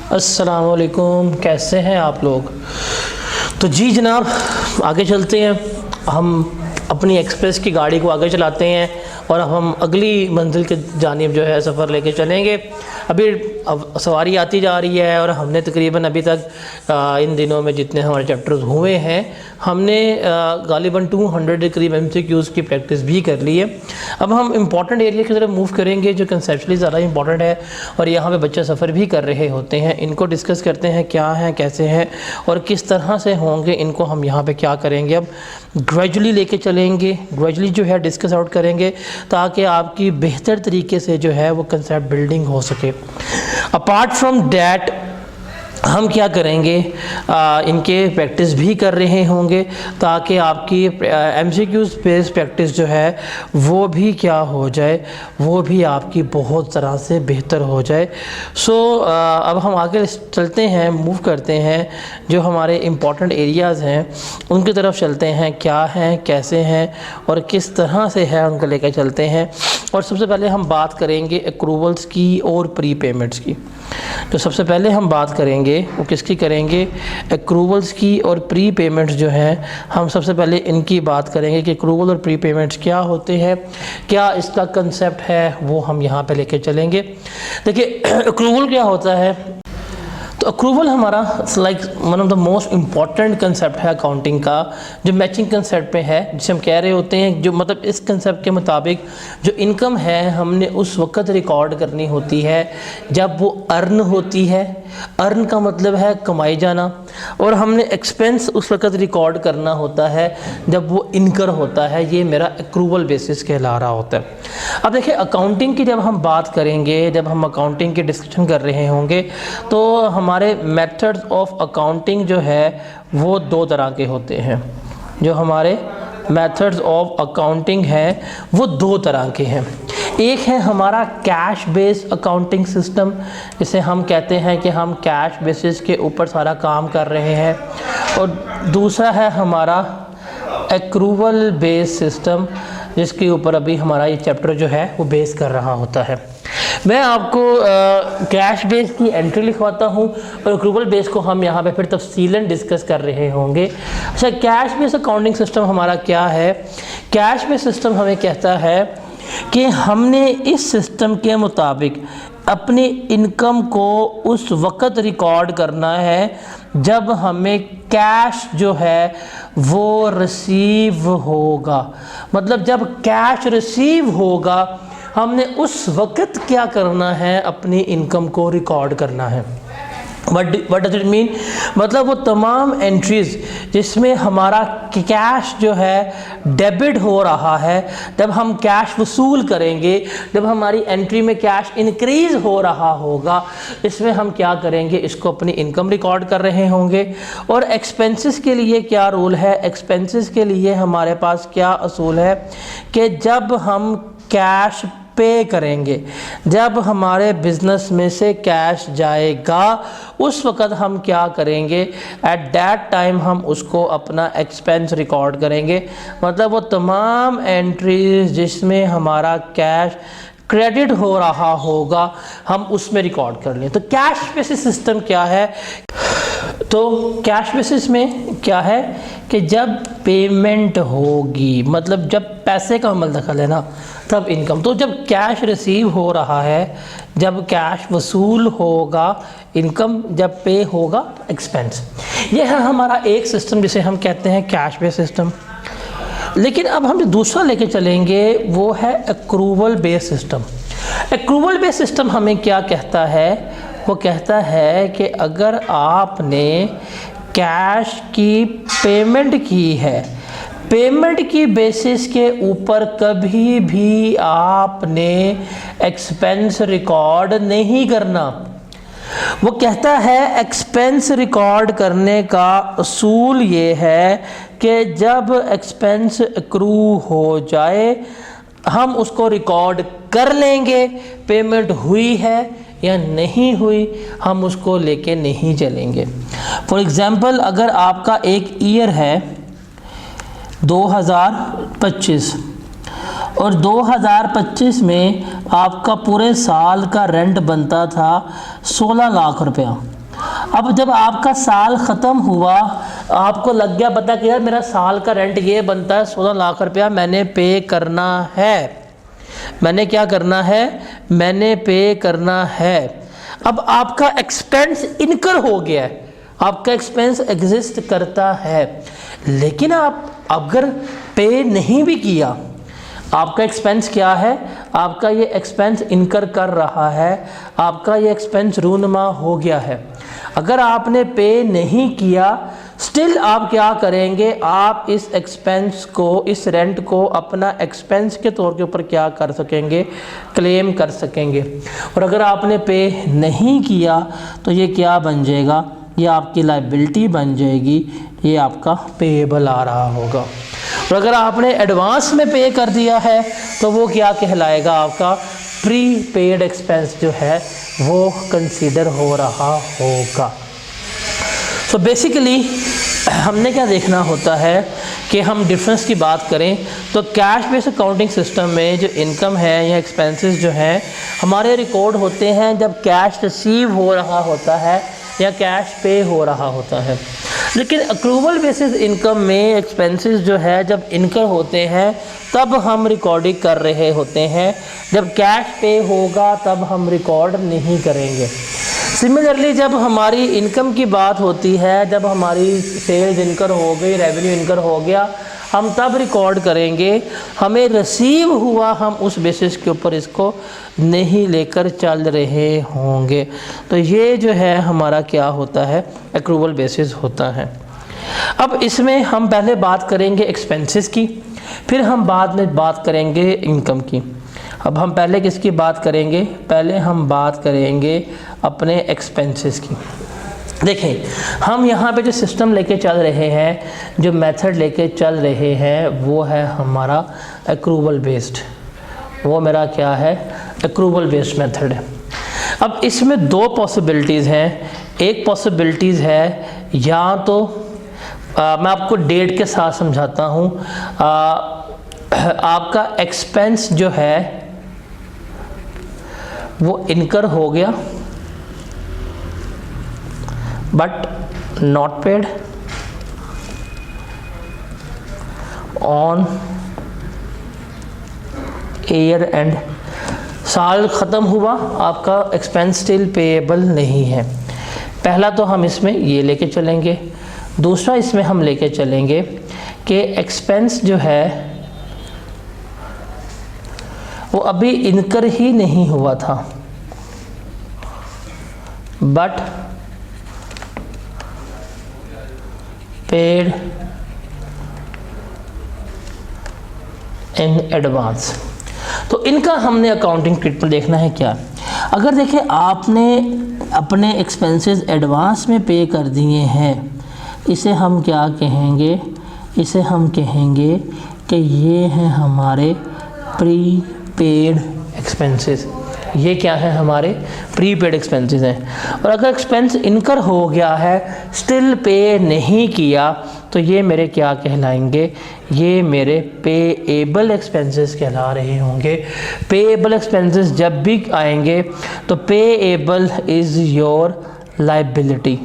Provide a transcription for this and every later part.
अस्सलामुअलैकुम, कैसे हैं आप लोग। तो जी जनाब, आगे चलते हैं। हम अपनी एक्सप्रेस की गाड़ी को आगे चलाते हैं और अब हम अगली मंजिल के जानिब जो है सफ़र लेके चलेंगे। अभी अब सवारी आती जा रही है और हमने तकरीबन अभी तक इन दिनों में जितने हमारे चैप्टर्स हुए हैं हमने गालिबन 200 के करीब MCQs की प्रैक्टिस भी कर ली है। अब हम इम्पॉर्टेंट एरिया की तरफ मूव करेंगे जो कंसेप्चुअली ज़्यादा इंपॉर्टेंट है और यहाँ पे बच्चे सफ़र भी कर रहे होते हैं। इनको डिस्कस करते हैं क्या हैं, कैसे हैं और किस तरह से होंगे। इनको हम यहाँ पे क्या करेंगे, अब ग्रेजुअली लेके चलेंगे, ग्रेजुअली जो है डिस्कस आउट करेंगे ताकि आपकी बेहतर तरीके से जो है वो कंसेप्ट बिल्डिंग हो सके। अपार्ट फ्रॉम डैट हम क्या करेंगे, इनके प्रैक्टिस भी कर रहे होंगे ताकि आपकी MCQs बेस्ड प्रैक्टिस जो है वो भी क्या हो जाए, वो भी आपकी बहुत तरह से बेहतर हो जाए। अब हम आगे चलते हैं, मूव करते हैं, जो हमारे इम्पॉर्टेंट एरियाज़ हैं उनकी तरफ चलते हैं। क्या हैं, कैसे हैं और किस तरह से है उनको लेकर चलते हैं। और सबसे पहले हम बात करेंगे एक्रूवल्स की और प्री पेमेंट्स की। तो सबसे पहले हम बात करेंगे वो किसकी करेंगे, एक्रूवल्स की और प्री पेमेंट्स जो हैं। हम सबसे पहले इनकी बात करेंगे कि एक्रूवल और प्री पेमेंट्स क्या होते हैं, क्या इसका कंसेप्ट है, वो हम यहाँ पे लेके चलेंगे। देखिए एक्रूवल क्या होता है। तो अक्रूवल हमारा like one of the most important concept है अकाउंटिंग का, जो मैचिंग कंसेप्ट पे है, जिसे हम कह रहे होते हैं। जो मतलब इस कंसेप्ट के मुताबिक जो इनकम है हमने उस वक्त रिकॉर्ड करनी होती है जब वो अर्न होती है। अर्न का मतलब है कमाई जाना, और हमने एक्सपेंस उस वक्त रिकॉर्ड करना होता है जब वो इनकर होता है। ये मेरा अक्रूवल बेसिस कहला रहा होता है। अब देखिए अकाउंटिंग की जब हम बात करेंगे, जब हम अकाउंटिंग की डिस्कशन कर रहे होंगे तो हमारे मेथड्स ऑफ अकाउंटिंग जो है वो दो तरह के होते हैं। जो हमारे मेथड्स ऑफ अकाउंटिंग हैं वो दो तरह के हैं। एक है हमारा कैश बेस्ड अकाउंटिंग सिस्टम, जिसे हम कहते हैं कि हम कैश बेसिस के ऊपर सारा काम कर रहे हैं, और दूसरा है हमारा एक्रूवल बेस्ड सिस्टम, जिसके ऊपर अभी हमारा ये चैप्टर जो है वो बेस कर रहा होता है। मैं आपको कैश बेस की एंट्री लिखवाता हूँ और एक्रूवल बेस को हम यहाँ पे फिर तफसीलन डिस्कस कर रहे होंगे। अच्छा, कैश बेस अकाउंटिंग सिस्टम हमारा क्या है। कैश बेस सिस्टम हमें कहता है कि हमने इस सिस्टम के मुताबिक अपनी इनकम को उस वक़्त रिकॉर्ड करना है जब हमें कैश जो है वो रिसीव होगा। मतलब जब कैश रिसीव होगा हमने उस वक़्त क्या करना है, अपनी इनकम को रिकॉर्ड करना है। What does it mean? मतलब वो तमाम एंट्रीज़ जिसमें हमारा कैश जो है डेबिट हो रहा है, जब हम कैश वसूल करेंगे, जब हमारी एंट्री में कैश इंक्रीज़ हो रहा होगा, इसमें हम क्या करेंगे, इसको अपनी इनकम रिकॉर्ड कर रहे होंगे। और एक्सपेंसेस के लिए क्या रूल है, एक्सपेंसेस के लिए हमारे पास क्या असूल है कि जब हम कैश पे करेंगे, जब हमारे बिजनेस में से कैश जाएगा उस वक़्त हम क्या करेंगे, एट दैट टाइम हम उसको अपना एक्सपेंस रिकॉर्ड करेंगे। मतलब वो तमाम एंट्रीज जिसमें हमारा कैश क्रेडिट हो रहा होगा हम उसमें रिकॉर्ड कर लें। तो कैश बेसिस सिस्टम क्या है, तो कैश बेसिस में क्या है कि जब पेमेंट होगी, मतलब जब पैसे का अमल दखल है ना, तब इनकम। तो जब कैश रिसीव हो रहा है, जब कैश वसूल होगा इनकम, जब पे होगा एक्सपेंस। ये है हमारा एक सिस्टम जिसे हम कहते हैं कैश बेस सिस्टम। लेकिन अब हम जो दूसरा लेके चलेंगे वो है accrual base system. Accrual base system हमें क्या कहता है, वो कहता है कि अगर आपने कैश की पेमेंट की है, पेमेंट की बेसिस के ऊपर कभी भी आपने एक्सपेंस रिकॉर्ड नहीं करना। वो कहता है एक्सपेंस रिकॉर्ड करने का असूल ये है कि जब एक्सपेंस एक्रू हो जाए हम उसको रिकॉर्ड कर लेंगे, पेमेंट हुई है या नहीं हुई हम उसको लेके नहीं चलेंगे। फॉर एग्ज़ाम्पल, अगर आपका एक ईयर है 2025 और 2025 में आपका पूरे साल का रेंट बनता था 16 लाख रुपया। अब जब आपका साल ख़त्म हुआ, आपको लग गया पता कि यार मेरा साल का रेंट ये बनता है 16 लाख रुपया, मैंने पे करना है, मैंने क्या करना है, मैंने पे करना है। अब आपका एक्सपेंस इनकर हो गया है, आपका एक्सपेंस एग्जिस्ट करता है, लेकिन आप अगर पे नहीं भी किया, आपका एक्सपेंस क्या है, आपका ये एक्सपेंस इनकर कर रहा है, आपका ये एक्सपेंस रूनुमा हो गया है। अगर आपने पे नहीं किया, स्टिल आप क्या करेंगे, आप इस एक्सपेंस को, इस रेंट को अपना एक्सपेंस के तौर के ऊपर क्या कर सकेंगे, क्लेम कर सकेंगे। और अगर आपने पे नहीं किया तो ये क्या बन जाएगा, ये आपकी लायबिलिटी बन जाएगी, ये आपका पेएबल आ रहा होगा। और अगर आपने एडवांस में पे कर दिया है तो वो क्या कहलाएगा, आपका प्री पेड एक्सपेंस जो है वो कंसीडर हो रहा होगा। तो बेसिकली हमने क्या देखना होता है कि हम डिफरेंस की बात करें तो कैश बेस्ड अकाउंटिंग सिस्टम में जो इनकम है या एक्सपेंसेस जो हैं हमारे रिकॉर्ड होते हैं जब कैश रिसीव हो रहा होता है या कैश पे हो रहा होता है। लेकिन अक्रूवल बेसिस इनकम में एक्सपेंसेस जो है जब इनकर होते हैं तब हम रिकॉर्डिंग कर रहे होते हैं, जब कैश पे होगा तब हम रिकॉर्ड नहीं करेंगे। सिमिलरली जब हमारी इनकम की बात होती है, जब हमारी सेल्स इनकर हो गई, रेवेन्यू इनकर हो गया, हम तब रिकॉर्ड करेंगे। हमें रिसीव हुआ, हम उस बेसिस के ऊपर इसको नहीं लेकर चल रहे होंगे। तो ये जो है हमारा क्या होता है, एक्रूवल बेसिस होता है। अब इसमें हम पहले बात करेंगे एक्सपेंसेस की, फिर हम बाद में बात करेंगे इनकम की। अब हम पहले किसकी बात करेंगे, पहले हम बात करेंगे अपने एक्सपेंसेस की। देखें, हम यहाँ पे जो सिस्टम लेके चल रहे हैं, जो मेथड लेके चल रहे हैं, वो है हमारा एक्रूवल बेस्ड। वो मेरा क्या है, एक्रूवल बेस्ड मेथड है। अब इसमें दो पॉसिबिलिटीज़ हैं। एक पॉसिबिलिटीज़ है या तो मैं आपको डेट के साथ समझाता हूँ, आपका एक्सपेंस जो है वो इनकर हो गया but not paid on year and, साल ख़त्म हुआ, आपका एक्सपेंस स्टिल पेएबल नहीं है। पहला तो हम इसमें ये लेके चलेंगे। दूसरा इसमें हम लेके चलेंगे कि एक्सपेंस जो है वो अभी इनकर ही नहीं हुआ था बट पेड इन एडवांस। तो इनका हमने अकाउंटिंग ट्रीटमेंट देखना है क्या। अगर देखें आपने अपने एक्सपेंसेस एडवांस में पे कर दिए हैं, इसे हम क्या कहेंगे, इसे हम कहेंगे कि ये हैं हमारे प्री पेड एक्सपेंसेस। ये क्या है, हमारे प्री पेड एक्सपेंसेस हैं। और अगर एक्सपेंस इनकर हो गया है, स्टिल पे नहीं किया, तो ये मेरे क्या कहलाएंगे, ये मेरे पेएबल एक्सपेंसेस कहला रहे होंगे। पेएबल एक्सपेंसेस जब भी आएंगे तो payable is your liability.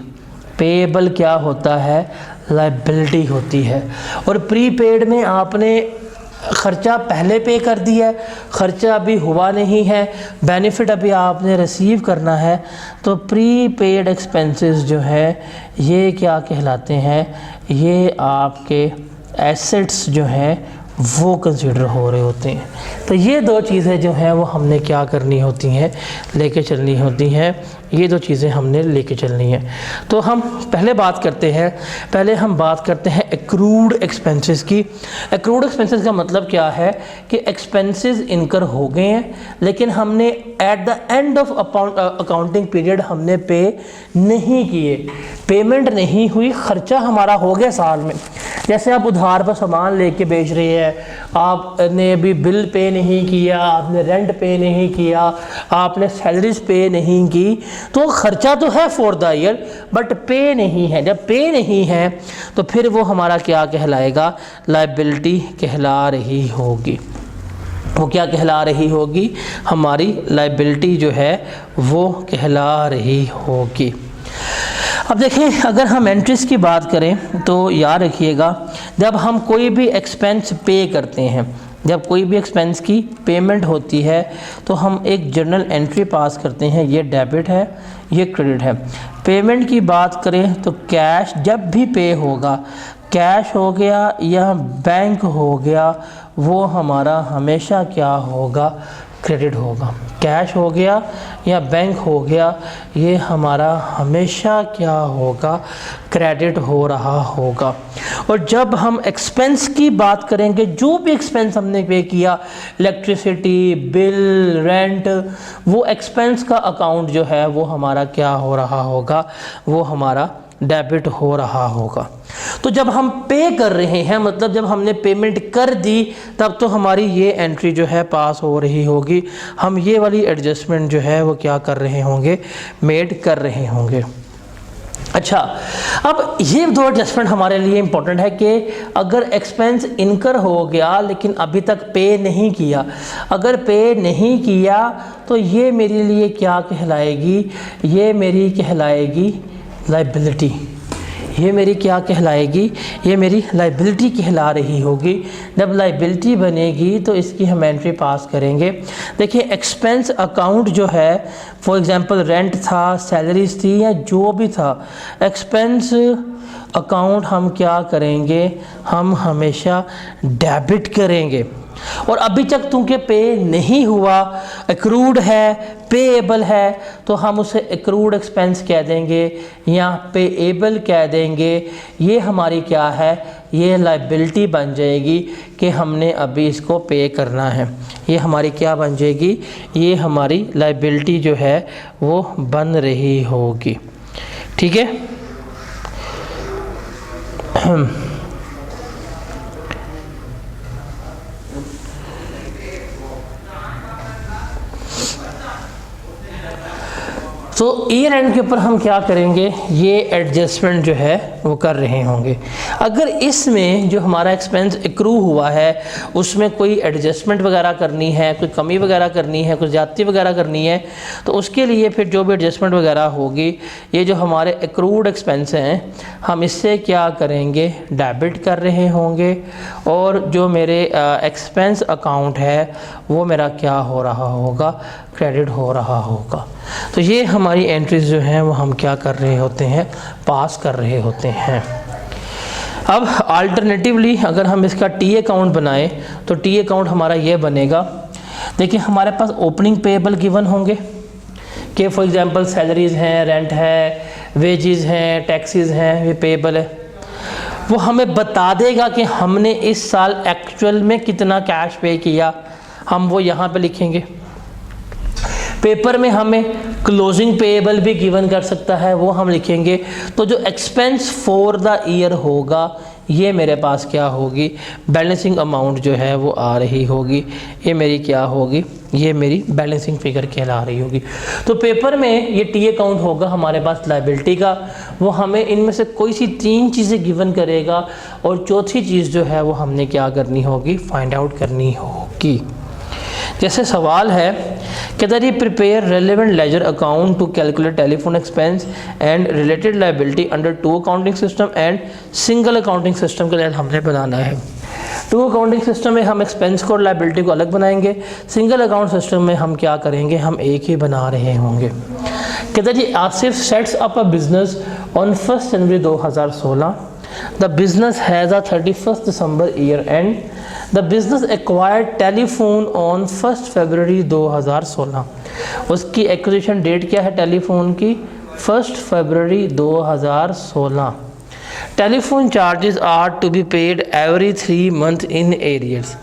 Payable क्या होता है, लायबिलिटी होती है। और प्रीपेड में आपने ख़र्चा पहले पे कर दिया है, ख़र्चा अभी हुआ नहीं है, बेनिफिट अभी आपने रिसीव करना है। तो प्री पेड एक्सपेंसेस जो है ये क्या कहलाते हैं, ये आपके एसेट्स जो हैं वो कंसीडर हो रहे होते हैं। तो ये दो चीज़ें जो हैं वो हमने क्या करनी होती हैं, लेके चलनी होती हैं। ये दो चीज़ें हमने लेके चलनी है। तो हम पहले बात करते हैं, पहले हम बात करते हैं एक्रूड एक्सपेंसेस की। एक्रूड एक्सपेंसेस का मतलब क्या है कि एक्सपेंसेस इनकर हो गए हैं, लेकिन हमने at the end of accounting period हमने पे नहीं किए, पेमेंट नहीं हुई, ख़र्चा हमारा हो गया साल में। जैसे आप उधार पर सामान लेके बेच रहे हैं, आपने अभी बिल पे नहीं किया, आपने रेंट पे नहीं किया, आपने सैलरीज पे नहीं की, तो ख़र्चा तो है फॉर द ईयर बट पे नहीं है। जब पे नहीं है तो फिर वो हमारा क्या कहलाएगा, लायबिलिटी कहला रही होगी। वो क्या कहला रही होगी, हमारी लायबिलिटी जो है वो कहला रही होगी। अब देखें, अगर हम एंट्रीज की बात करें तो याद रखिएगा, जब हम कोई भी एक्सपेंस पे करते हैं, जब कोई भी एक्सपेंस की पेमेंट होती है तो हम एक जर्नल एंट्री पास करते हैं, ये डेबिट है, ये क्रेडिट है। पेमेंट की बात करें तो कैश जब भी पे होगा, कैश हो गया या बैंक हो गया, वो हमारा हमेशा क्या होगा, क्रेडिट होगा। कैश हो गया या बैंक हो गया, ये हमारा हमेशा क्या होगा, क्रेडिट हो रहा होगा। और जब हम एक्सपेंस की बात करेंगे, जो भी एक्सपेंस हमने पे किया, इलेक्ट्रिसिटी बिल, रेंट, वो एक्सपेंस का अकाउंट जो है वो हमारा क्या हो रहा होगा, वो हमारा डेबिट हो रहा होगा। तो जब हम पे कर रहे हैं, मतलब जब हमने पेमेंट कर दी, तब तो हमारी ये एंट्री जो है पास हो रही होगी। हम ये वाली एडजस्टमेंट जो है वो क्या कर रहे होंगे, मेड कर रहे होंगे। अच्छा, अब ये दो एडजस्टमेंट हमारे लिए इम्पोर्टेंट है कि अगर एक्सपेंस इनकर हो गया लेकिन अभी तक पे नहीं किया, अगर पे नहीं किया तो ये मेरे लिए क्या कहलाएगी, ये मेरी कहलाएगी लाइबिलिटी। ये मेरी क्या कहलाएगी, ये मेरी लाइबिलिटी कहला रही होगी। जब लाइबिलिटी बनेगी तो इसकी हम एंट्री पास करेंगे। देखिए, एक्सपेंस अकाउंट जो है, फॉर एग्जांपल रेंट था, सैलरीज थी या जो भी था, एक्सपेंस अकाउंट हम क्या करेंगे, हम हमेशा डेबिट करेंगे। और अभी तक चूँकि पे नहीं हुआ, एक्रूड है, पेएबल है, तो हम उसे एक्रूड एक्सपेंस कह देंगे या पेएबल कह देंगे। ये हमारी क्या है, ये लाइबिलिटी बन जाएगी कि हमने अभी इसको पे करना है। ये हमारी क्या बन जाएगी, ये हमारी लाइबिलिटी जो है वो बन रही होगी। ठीक है। तो ईयर एंड के ऊपर हम क्या करेंगे, ये एडजस्टमेंट जो है वो कर रहे होंगे। अगर इसमें जो हमारा एक्सपेंस एक्रू हुआ है उसमें कोई एडजस्टमेंट वगैरह करनी है, कोई कमी वगैरह करनी है, कोई ज़्यादती वगैरह करनी है, तो उसके लिए फिर जो भी एडजस्टमेंट वगैरह होगी, ये जो हमारे एक्रूड एक्सपेंस हैं हम इससे क्या करेंगे, डेबिट कर रहे होंगे। और जो मेरे एक्सपेंस अकाउंट है वो मेरा क्या हो रहा होगा, क्रेडिट हो रहा होगा। तो ये हमारी एंट्रीज जो हैं वो हम क्या कर रहे होते हैं, पास कर रहे होते हैं। अब अल्टरनेटिवली अगर हम इसका टी अकाउंट बनाएं तो टी अकाउंट हमारा ये बनेगा। देखिए, हमारे पास ओपनिंग पेएबल गिवन होंगे कि फॉर एग्जांपल सैलरीज हैं, रेंट है, वेजेस हैं, टैक्सेस हैं, ये पेएबल है। वो हमें बता देगा कि हमने इस साल एक्चुअल में कितना कैश पे किया, हम वो यहाँ पे लिखेंगे। पेपर में हमें क्लोजिंग पेएबल भी गिवन कर सकता है, वो हम लिखेंगे। तो जो एक्सपेंस फॉर द ईयर होगा, ये मेरे पास क्या होगी, बैलेंसिंग अमाउंट जो है वो आ रही होगी। ये मेरी क्या होगी, ये मेरी बैलेंसिंग फिगर कहला रही होगी। तो पेपर में ये टी अकाउंट होगा हमारे पास लाइबिलिटी का, वो हमें इनमें से कोई सी 3 चीज़ें गिवन करेगा और चौथी चीज़ जो है वो हमने क्या करनी होगी, फाइंड आउट करनी होगी। जैसे सवाल है कि that you prepare relevant ledger account to calculate telephone expense and related liability under 2 accounting system and single accounting system के लिए हमने बनाना है। 2 अकाउंटिंग सिस्टम में हम एक्सपेंस को और लाइबिलिटी को अलग बनाएंगे, सिंगल अकाउंट सिस्टम में हम क्या करेंगे, हम एक ही बना रहे होंगे। कहता जी, Asif sets up a business on 1 January 2016। The business has a 31st December year end. The business acquired telephone on 1st February 2016. उसकी एक्विजिशन डेट क्या है टेलीफोन की, 1st February 2016। Telephone charges are to be paid every 3 months in arrears.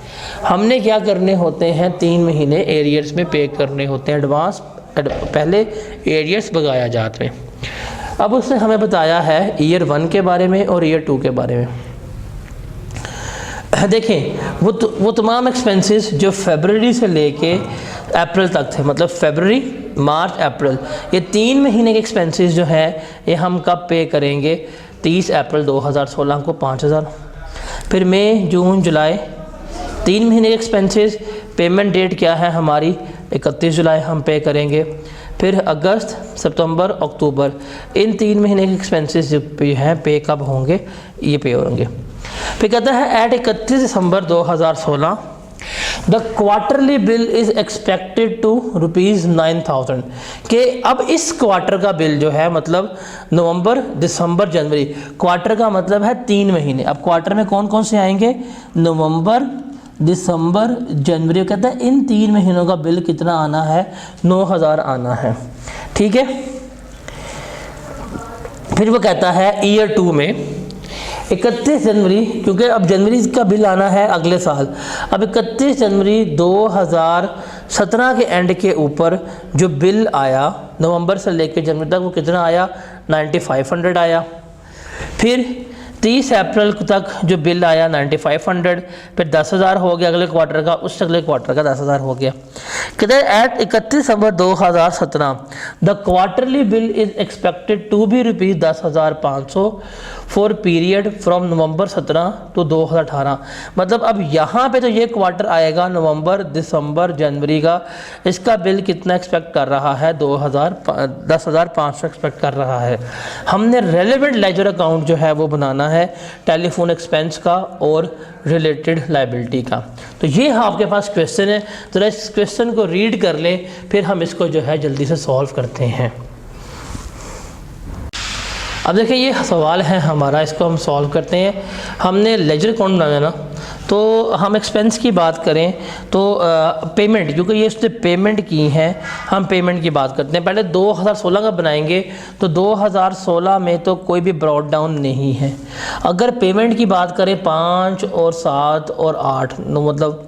हमने क्या करने होते हैं, 3 महीने एरियर्स में पे करने होते हैं, एडवांस पहले एरियर्स बगाया जाते हैं। अब उसने हमें बताया है ईयर 1 के बारे में और ईयर 2 के बारे में। देखें, वो तमाम एक्सपेंसेस जो फरवरी से लेके अप्रैल तक थे, मतलब फरवरी, मार्च, अप्रैल, ये 3 महीने के एक्सपेंसेस जो हैं ये हम कब पे करेंगे, 30 अप्रैल 2016 को 5000। फिर मई, जून, जुलाई, 3 महीने के एक्सपेंसेस, पेमेंट डेट क्या है हमारी, 31 जुलाई हम पे करेंगे। फिर अगस्त, सितंबर, अक्टूबर, इन 3 महीने के एक्सपेंसेस जो पे हैं पे कब होंगे, ये पे होंगे। फिर कहता है at 31 December 2016 the quarterly bill is expected to ₹9,000 के अब इस क्वार्टर का बिल जो है मतलब नवंबर, दिसंबर, जनवरी, क्वार्टर का मतलब है 3 महीने। अब क्वार्टर में कौन कौन से आएंगे, नवंबर, दिसंबर, जनवरी। कहता है इन 3 महीनों का बिल कितना आना है, 9,000 आना है। ठीक है। फिर वो कहता है ईयर 2 में 31 जनवरी, क्योंकि अब जनवरी का बिल आना है अगले साल, अब 31 जनवरी 2017 के एंड के ऊपर जो बिल आया नवंबर से लेकर जनवरी तक, वो कितना आया, 9500 आया। फिर 30 अप्रैल तक जो बिल आया 9500, फिर 10,000 हो गया अगले क्वार्टर का, उससे अगले क्वार्टर का 10,000 हो गया। कहते हैं at 31 December 2017 the quarterly bill is expected to be ₹10,500 for period from November 17 to 2018। मतलब अब यहाँ पे तो ये क्वार्टर आएगा नवंबर, दिसंबर, जनवरी का, इसका बिल कितना एक्सपेक्ट कर रहा है, 10,500 एक्सपेक्ट कर रहा है। हमने रेलेवेंट लेजर अकाउंट जो है वो बनाना है टेलीफोन एक्सपेंस का और रिलेटेड लाइबिलिटी का। तो ये आपके पास क्वेश्चन है, ज़रा इस क्वेश्चन को रीड कर लें, फिर हम इसको जो है जल्दी से सॉल्व करते हैं। अब देखिए ये सवाल है हमारा, इसको हम सॉल्व करते हैं। हमने लेजर अकाउंट बनाना है ना, तो हम एक्सपेंस की बात करें तो पेमेंट, क्योंकि ये उसने पेमेंट की है, हम पेमेंट की बात करते हैं। पहले 2016 का बनाएंगे तो 2016 में तो कोई भी ब्रॉड डाउन नहीं है। अगर पेमेंट की बात करें 5 और 7 और 8, मतलब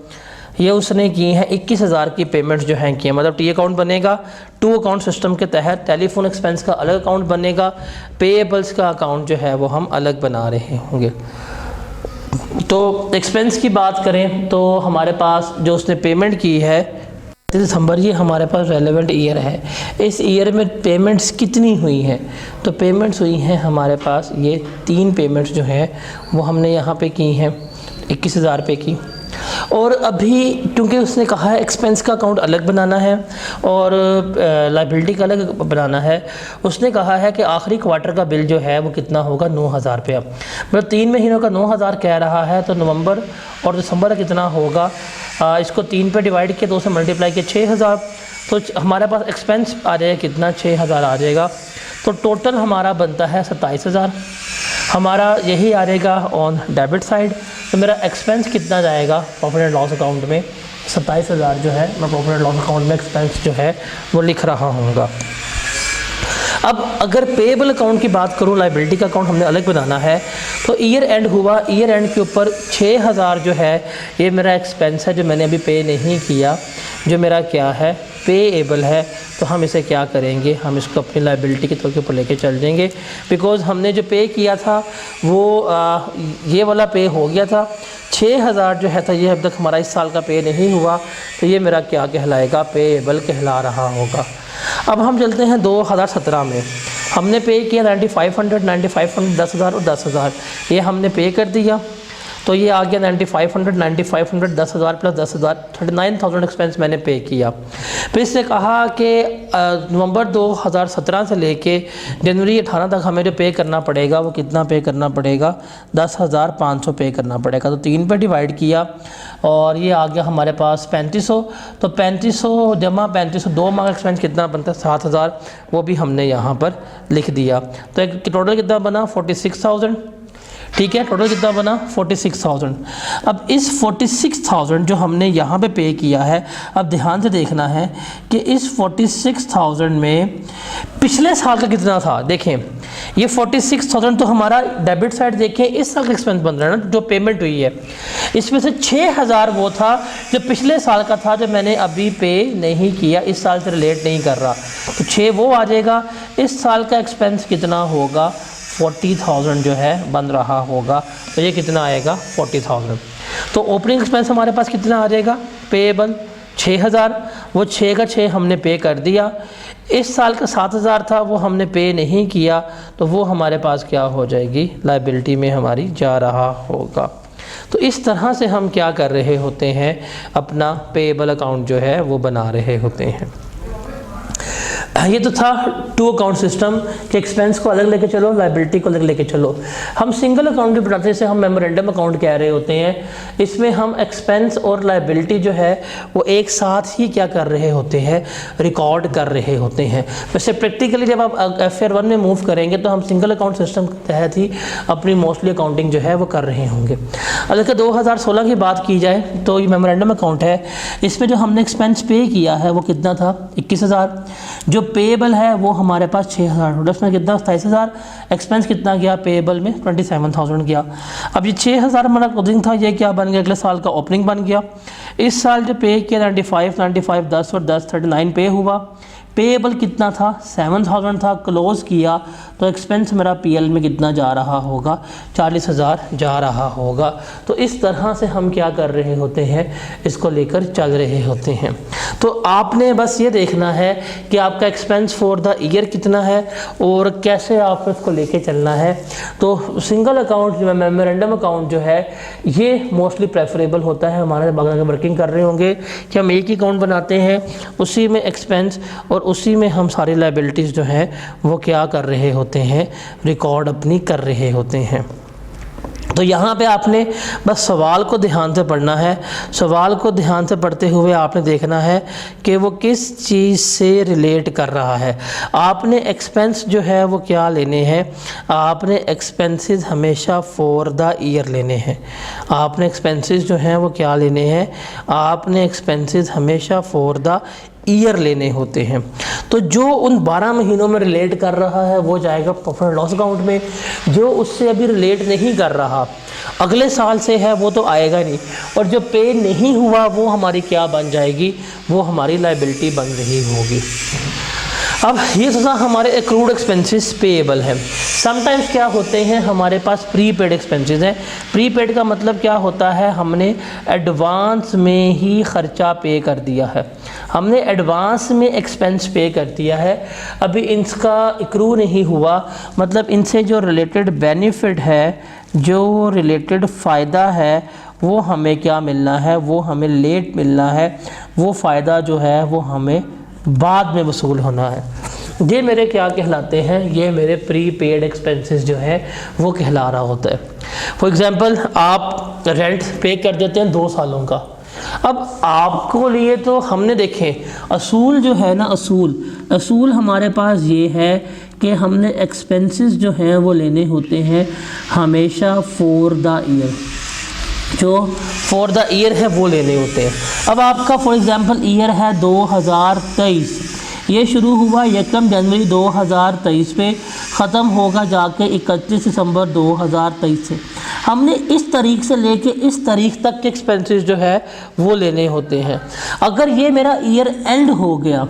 ये उसने की है 21,000 की पेमेंट जो हैं की है। मतलब टी अकाउंट बनेगा, 2 अकाउंट सिस्टम के तहत टेलीफोन एक्सपेंस का अलग अकाउंट बनेगा, पेएबल्स का अकाउंट जो है वो हम अलग बना रहे होंगे। तो एक्सपेंस की बात करें तो हमारे पास जो उसने पेमेंट की है दिसंबर, ये हमारे पास रेलेवेंट ईयर है। इस ईयर में पेमेंट्स कितनी हुई हैं, तो पेमेंट्स हुई हैं हमारे पास ये 3 पेमेंट्स जो हैं वो हमने यहाँ पे की हैं 21,000 रुपये की। और अभी क्योंकि उसने कहा है एक्सपेंस का अकाउंट अलग बनाना है और लाइबिलिटी का अलग बनाना है, उसने कहा है कि आखिरी क्वार्टर का बिल जो है वो कितना होगा, 9,000 रुपया। मतलब 3 महीनों का 9,000 कह रहा है, तो नवंबर और दिसंबर का कितना होगा, इसको 3 पे डिवाइड किया, 2 से मल्टीप्लाई किया, 6,000। तो हमारे पास एक्सपेंस आ जाएगा कितना, 6,000 आ जाएगा। तो टोटल हमारा बनता है 27,000, हमारा यही आ जाएगा ऑन डेबिट साइड। तो मेरा एक्सपेंस कितना जाएगा प्रॉफिट एंड लॉस अकाउंट में, 27,000 जो है मैं प्रॉफिट एंड लॉस अकाउंट में एक्सपेंस जो है वो लिख रहा हूँगा। अब अगर पेएबल अकाउंट की बात करूँ, लाइबिलिटी का अकाउंट हमने अलग बनाना है, तो ईयर एंड हुआ, ईयर एंड के ऊपर 6,000 जो है ये मेरा एक्सपेंस है जो मैंने अभी पे नहीं किया, जो मेरा क्या है पेएबल है। तो हम इसे क्या करेंगे, हम इसको अपनी लाइबिलिटी के तौर के ऊपर लेके चल देंगे, बिकॉज़ हमने जो पे किया था वो ये वाला पे हो गया था। 6,000 जो है था ये अब तक हमारा इस साल का पे नहीं हुआ, तो ये मेरा क्या कहलाएगा, पेएबल कहला रहा होगा। अब हम चलते हैं 2017 में, हमने पे किया 9500, 10,000 और 10,000, ये हमने पे कर दिया। तो ये आ गया 9500, 10,000 प्लस 10,000, 39,000 एक्सपेंस मैंने पे किया। फिर इसने कहा कि नवंबर 2017 से लेके जनवरी 18 तक हमें जो पे करना पड़ेगा वो कितना पे करना पड़ेगा, 10,500 पे करना पड़ेगा। तो 3 पे डिवाइड किया और ये आ गया हमारे पास 3500। तो 3500 जमा 3500, 2 माह का एक्सपेंस कितना बनता है, 7,000, वो भी हमने यहाँ पर लिख दिया। तो एक टोटल कितना बना, 46,000। ठीक है, टोटल कितना बना, 46,000। अब इस 46,000 जो हमने यहाँ पे किया है, अब ध्यान से देखना है कि इस 46,000 में पिछले साल का कितना था। देखें ये 46,000 तो हमारा डेबिट साइड देखें, इस साल का एक्सपेंस बन रहा है ना, जो पेमेंट हुई है, इसमें से 6,000 वो था जो पिछले साल का था, जो मैंने अभी पे नहीं किया, इस साल से रिलेट नहीं कर रहा, तो 6 वो आ जाएगा। इस साल का एक्सपेंस कितना होगा, 40,000 जो है बन रहा होगा, तो ये कितना आएगा, 40,000। तो ओपनिंग एक्सपेंस हमारे पास कितना आ जाएगा, पेएबल 6,000, वो 6 का 6 हमने पे कर दिया। इस साल का 7,000 था, वो हमने पे नहीं किया, तो वो हमारे पास क्या हो जाएगी, लाइबिलिटी में हमारी जा रहा होगा। तो इस तरह से हम क्या कर रहे होते हैं, अपना पेएबल अकाउंट जो है वो बना रहे होते हैं। ये तो था टू अकाउंट सिस्टम कि एक्सपेंस को अलग लेके चलो, लाइबिलिटी को अलग लेके चलो। हम सिंगल अकाउंट भी बनाते हैं, जैसे हम मेमोरेंडम अकाउंट कह रहे होते हैं, इसमें हम एक्सपेंस और लाइबिलिटी जो है वो एक साथ ही क्या कर रहे होते हैं, रिकॉर्ड कर रहे होते हैं। वैसे प्रैक्टिकली जब आप FR1 में मूव करेंगे तो हम सिंगल अकाउंट सिस्टम के तहत ही अपनी मोस्टली अकाउंटिंग जो है वो कर रहे होंगे। अगर 2016 की बात की जाए तो ये मेमोरेंडम अकाउंट है, इसमें जो हमने एक्सपेंस पे किया है वो कितना था, 21,000। जो पेएबल है वो हमारे पास 6,000, उसमें कितना 27,000। एक्सपेंस कितना गया पेएबल में, 27,000 गया। अब ये 6,000 हमारा क्लोजिंग था, ये क्या बन गया, अगले साल का ओपनिंग बन गया। इस साल जो पे किया 95, 10 और 10 39 पे हुआ। पेएबल कितना था, 7,000 था, क्लोज किया तो एक्सपेंस मेरा PL में कितना जा रहा होगा, 40,000 जा रहा होगा। तो इस तरह से हम क्या कर रहे होते हैं, इसको लेकर चल रहे होते हैं। तो आपने बस ये देखना है कि आपका एक्सपेंस फॉर द ईयर कितना है और कैसे आप इसको लेके चलना है। तो सिंगल अकाउंट जो मेमोरेंडम अकाउंट जो है ये मोस्टली प्रेफरेबल होता है। हमारे अगर वर्किंग कर रहे होंगे कि हम एक ही अकाउंट बनाते हैं, उसी में एक्सपेंस और उसी में हम सारी लाइबिलिटीज़ जो हैं वो क्या कर रहे होते हैं, रिकॉर्ड अपनी कर रहे होते हैं। तो यहाँ पे आपने बस सवाल को ध्यान से पढ़ना है। सवाल को ध्यान से पढ़ते हुए आपने देखना है कि वो किस चीज़ से रिलेट कर रहा है। आपने एक्सपेंस जो है वो क्या लेने हैं, आपने एक्सपेंसेस हमेशा फॉर द ईयर लेने हैं। आपने एक्सपेंसेस जो हैं वो क्या लेने हैं, आपने एक्सपेंसेस हमेशा फॉर द ईयर लेने होते हैं। तो जो उन 12 महीनों में रिलेट कर रहा है वो जाएगा प्रॉफिट एंड लॉस अकाउंट में। जो उससे अभी रिलेट नहीं कर रहा, अगले साल से है, वो तो आएगा नहीं। और जो पे नहीं हुआ वो हमारी क्या बन जाएगी, वो हमारी लाइबिलिटी बन रही होगी। अब ये था हमारे एक्रूड एक्सपेंसेस पेएबल है। समटाइम्स क्या होते हैं, हमारे पास प्रीपेड एक्सपेंसेस हैं। प्रीपेड का मतलब क्या होता है, हमने एडवांस में ही ख़र्चा पे कर दिया है, हमने एडवांस में एक्सपेंस पे कर दिया है, अभी इनका एक्रू नहीं हुआ। मतलब इनसे जो रिलेटेड बेनिफिट है, जो रिलेटेड फ़ायदा है, वो हमें क्या मिलना है, वो हमें लेट मिलना है। वो फ़ायदा जो है वो हमें बाद में वसूल होना है। ये मेरे क्या कहलाते हैं, ये मेरे प्री पेड एक्सपेंसेस जो है वो कहला रहा होता है। फॉर एग्ज़ाम्पल आप रेंट पे कर देते हैं 2 सालों का। अब आपको लिए तो हमने देखें असूल जो है ना, असूल हमारे पास ये है कि हमने एक्सपेंसेस जो हैं वो लेने होते हैं हमेशा फॉर द ईयर। जो फॉर द ईयर है वो लेने होते हैं। अब आपका फॉर एग्ज़ाम्पल ईयर है 2023, ये शुरू हुआ 1 जनवरी 2023 पे, ख़त्म होगा जाके 31 दिसंबर 2023 से। हमने इस तारीख से लेके इस तारीख तक के एक्सपेंसेस जो है वो लेने होते हैं। अगर ये मेरा ईयर एंड हो गया,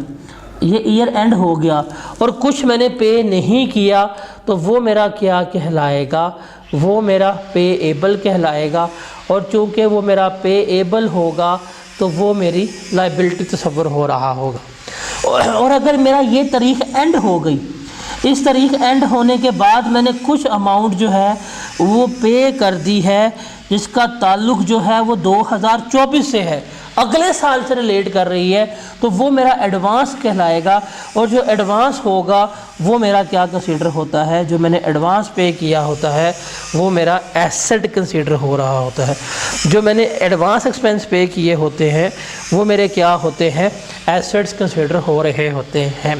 ये ईयर एंड हो गया और कुछ मैंने पे नहीं किया, तो वो मेरा क्या कहलाएगा, वो मेरा पेएबल कहलाएगा। और चूँकि वो मेरा पेएबल होगा तो वो मेरी लाइबिलिटी तस्वर हो रहा होगा। और अगर मेरा ये तारीख एंड हो गई, इस तारीख एंड होने के बाद मैंने कुछ अमाउंट जो है वो पे कर दी है, जिसका ताल्लुक़ जो है वो 2024 से है, अगले साल से रिलेट कर रही है, तो वो मेरा एडवांस कहलाएगा। और जो एडवांस होगा वो मेरा क्या कंसीडर होता है, जो मैंने एडवांस पे किया होता है वो मेरा एसेट कंसीडर हो रहा होता है। जो मैंने एडवांस एक्सपेंस पे किए होते हैं वो मेरे क्या होते हैं, एसेट्स कंसीडर हो रहे होते हैं।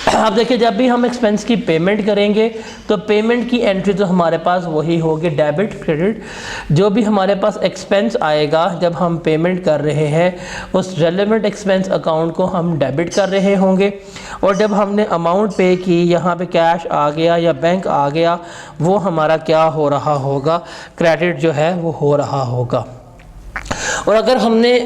अब देखिए जब भी हम एक्सपेंस की पेमेंट करेंगे तो पेमेंट की एंट्री तो हमारे पास वही होगी, डेबिट क्रेडिट। जो भी हमारे पास एक्सपेंस आएगा जब हम पेमेंट कर रहे हैं, उस रेलेवेंट एक्सपेंस अकाउंट को हम डेबिट कर रहे होंगे। और जब हमने अमाउंट पे की, यहाँ पे कैश आ गया या बैंक आ गया, वो हमारा क्या हो रहा होगा, क्रेडिट जो है वो हो रहा होगा। और अगर हमने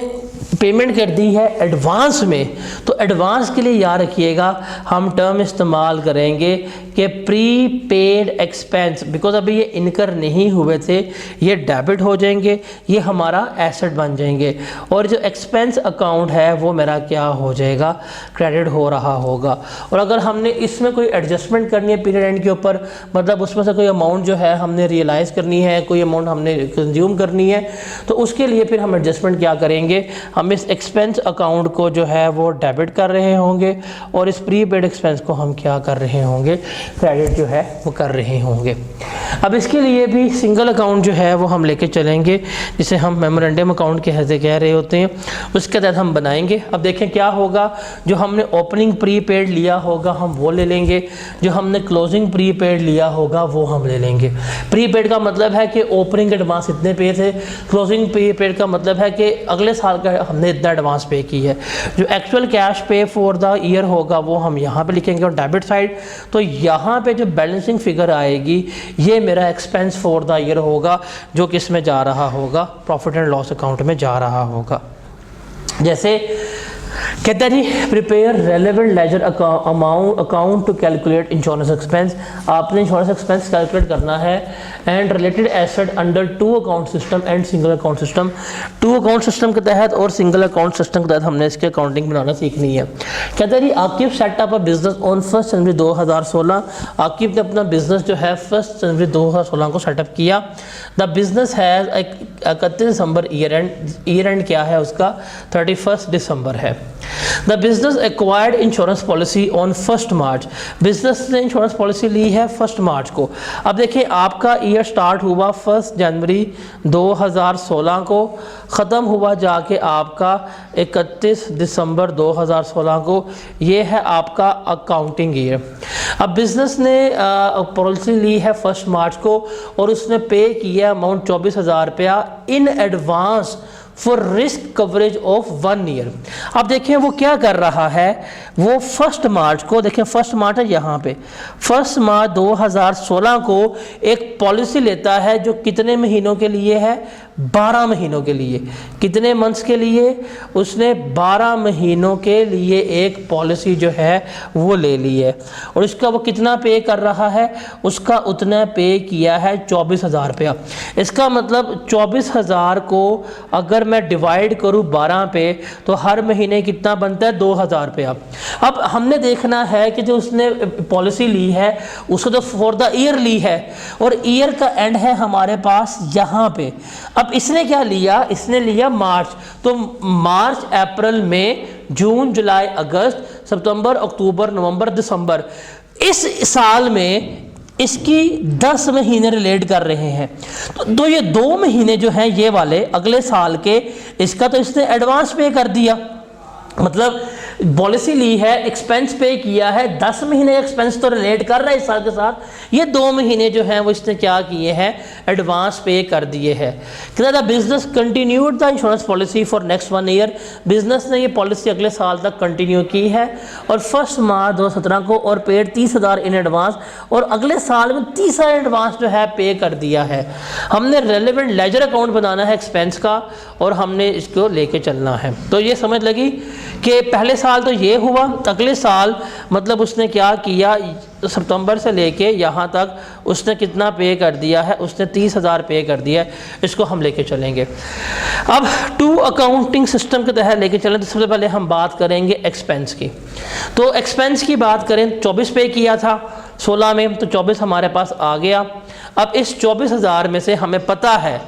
पेमेंट कर दी है एडवांस में, तो एडवांस के लिए याद रखिएगा हम टर्म इस्तेमाल करेंगे कि प्री पेड एक्सपेंस, बिकॉज अभी ये इनकर नहीं हुए थे, ये डेबिट हो जाएंगे, ये हमारा एसेट बन जाएंगे, और जो एक्सपेंस अकाउंट है वो मेरा क्या हो जाएगा, क्रेडिट हो रहा होगा। और अगर हमने इसमें कोई एडजस्टमेंट करनी है पीरियड एंड के ऊपर, मतलब उसमें से कोई अमाउंट जो है हमने रियलाइज़ करनी है, कोई अमाउंट हमने कंज्यूम करनी है, तो उसके लिए फिर हम एडजस्टमेंट क्या करेंगे, हम इस एक्सपेंस अकाउंट को जो है वो डेबिट कर रहे होंगे और इस प्री पेड एक्सपेंस को हम क्या कर रहे होंगे, क्रेडिट जो है वो कर रहे होंगे। अब इसके लिए भी सिंगल अकाउंट जो है वो हम लेके चलेंगे, जिसे हम मेमोरेंडम अकाउंट के हैज़े कह रहे होते हैं, उसके तहत हम बनाएंगे। अब देखें क्या होगा, जो हमने ओपनिंग प्री पेड लिया होगा हम वो ले लेंगे, जो हमने क्लोजिंग प्री पेड लिया होगा वो हम ले लेंगे। प्री पेड का मतलब है कि ओपनिंग एडवांस इतने पे थे, क्लोजिंग प्री पेड का मतलब है कि अगले साल का हमने इतना एडवांस पे की है। जो एक्चुअल कैश पे फॉर द ईयर होगा वो हम यहाँ पे लिखेंगे, और डेबिट साइड तो यहाँ पे जो बैलेंसिंग फिगर आएगी ये मेरा एक्सपेंस फॉर द ईयर होगा, जो किस में जा रहा होगा, प्रॉफिट एंड लॉस अकाउंट में जा रहा होगा। जैसे कहता है जी prepare relevant ledger account to calculate insurance expense, आपने इंश्योरेंस एक्सपेंस कैलकुलेट करना है, and related asset under two account system and single account system. Two account system के तहत और सिंगल अकाउंट सिस्टम के तहत हमने इसकी अकाउंटिंग बनाना सीखनी है। कहता है जी Aqib set up a business on 1 January 2016, Aqib ने अपना बिजनेस जो है 1 जनवरी 2016 को सेटअप किया। The business has 31 December year and क्या है उसका, 31 दिसंबर है। The business acquired insurance policy on 1 March, business ने इंश्योरेंस पॉलिसी ली है 1 मार्च को। अब देखिए आपका ईयर स्टार्ट हुआ 1 जनवरी 2016 को, ख़त्म हुआ जाके आपका 31 दिसंबर 2016 को, ये है आपका अकाउंटिंग ईयर। अब बिजनेस ने पॉलिसी ली है 1 मार्च को और उसने पे किया अमाउंट 24,000 रुपया in advance for risk coverage of 1 year. अब देखिए वो क्या कर रहा है, वो 1 मार्च को, देखिए 1 मार्च है यहाँ पे, 1 मार्च 2016 को एक पॉलिसी लेता है जो कितने महीनों के लिए है, 12 महीनों के लिए। कितने मंथ्स के लिए, उसने 12 महीनों के लिए एक पॉलिसी जो है वो ले ली है, और इसका वो कितना पे कर रहा है, उसका उतना पे किया है 24,000 रुपया। इसका मतलब 24,000 को अगर मैं डिवाइड करूं 12 पे तो हर महीने कितना बनता है, 2,000 रुपया। अब हमने देखना है कि जो उसने पॉलिसी ली है उसको तो फॉर द ईयर ली है, और ईयर का एंड है हमारे पास यहाँ पे। अब इसने क्या लिया, इसने लिया मार्च, तो मार्च अप्रैल मई जून जुलाई अगस्त सितंबर अक्टूबर नवंबर दिसंबर, इस साल में इसकी 10 महीने रिलेट कर रहे हैं। तो ये 2 महीने जो हैं ये वाले अगले साल के, इसका तो इसने एडवांस पे कर दिया, मतलब पॉलिसी ली है, एक्सपेंस पे किया है, 10 महीने एक्सपेंस तो रिलेट कर रहा है इस साल के साथ, ये 2 महीने जो हैं वो इसने क्या किए हैं, एडवांस पे कर दिए हैं। कहता था business continued the insurance policy for next 1 year, business ने ये पॉलिसी अगले साल तक कंटिन्यू की है, और 1 मार्च 2017 को और पेड 30,000 इन एडवांस, और अगले साल में 30,000 एडवांस जो है पे कर दिया है। हमने रेलेवेंट लेजर अकाउंट बनाना है एक्सपेंस का, और हमने इसको लेके चलना है। तो ये समझ लगी कि पहले साल तो ये हुआ, अगले साल मतलब उसने क्या किया, सितंबर से लेके यहाँ तक उसने कितना पे कर दिया है, उसने 30,000 पे कर दिया है। इसको हम लेके चलेंगे। अब 2 अकाउंटिंग सिस्टम के तहत लेके चलें तो सबसे पहले हम बात करेंगे एक्सपेंस की। तो एक्सपेंस की बात करें, 24 पे किया था 16 में, तो 24 हमारे पास आ गया। अब इस 24,000 में से हमें पता है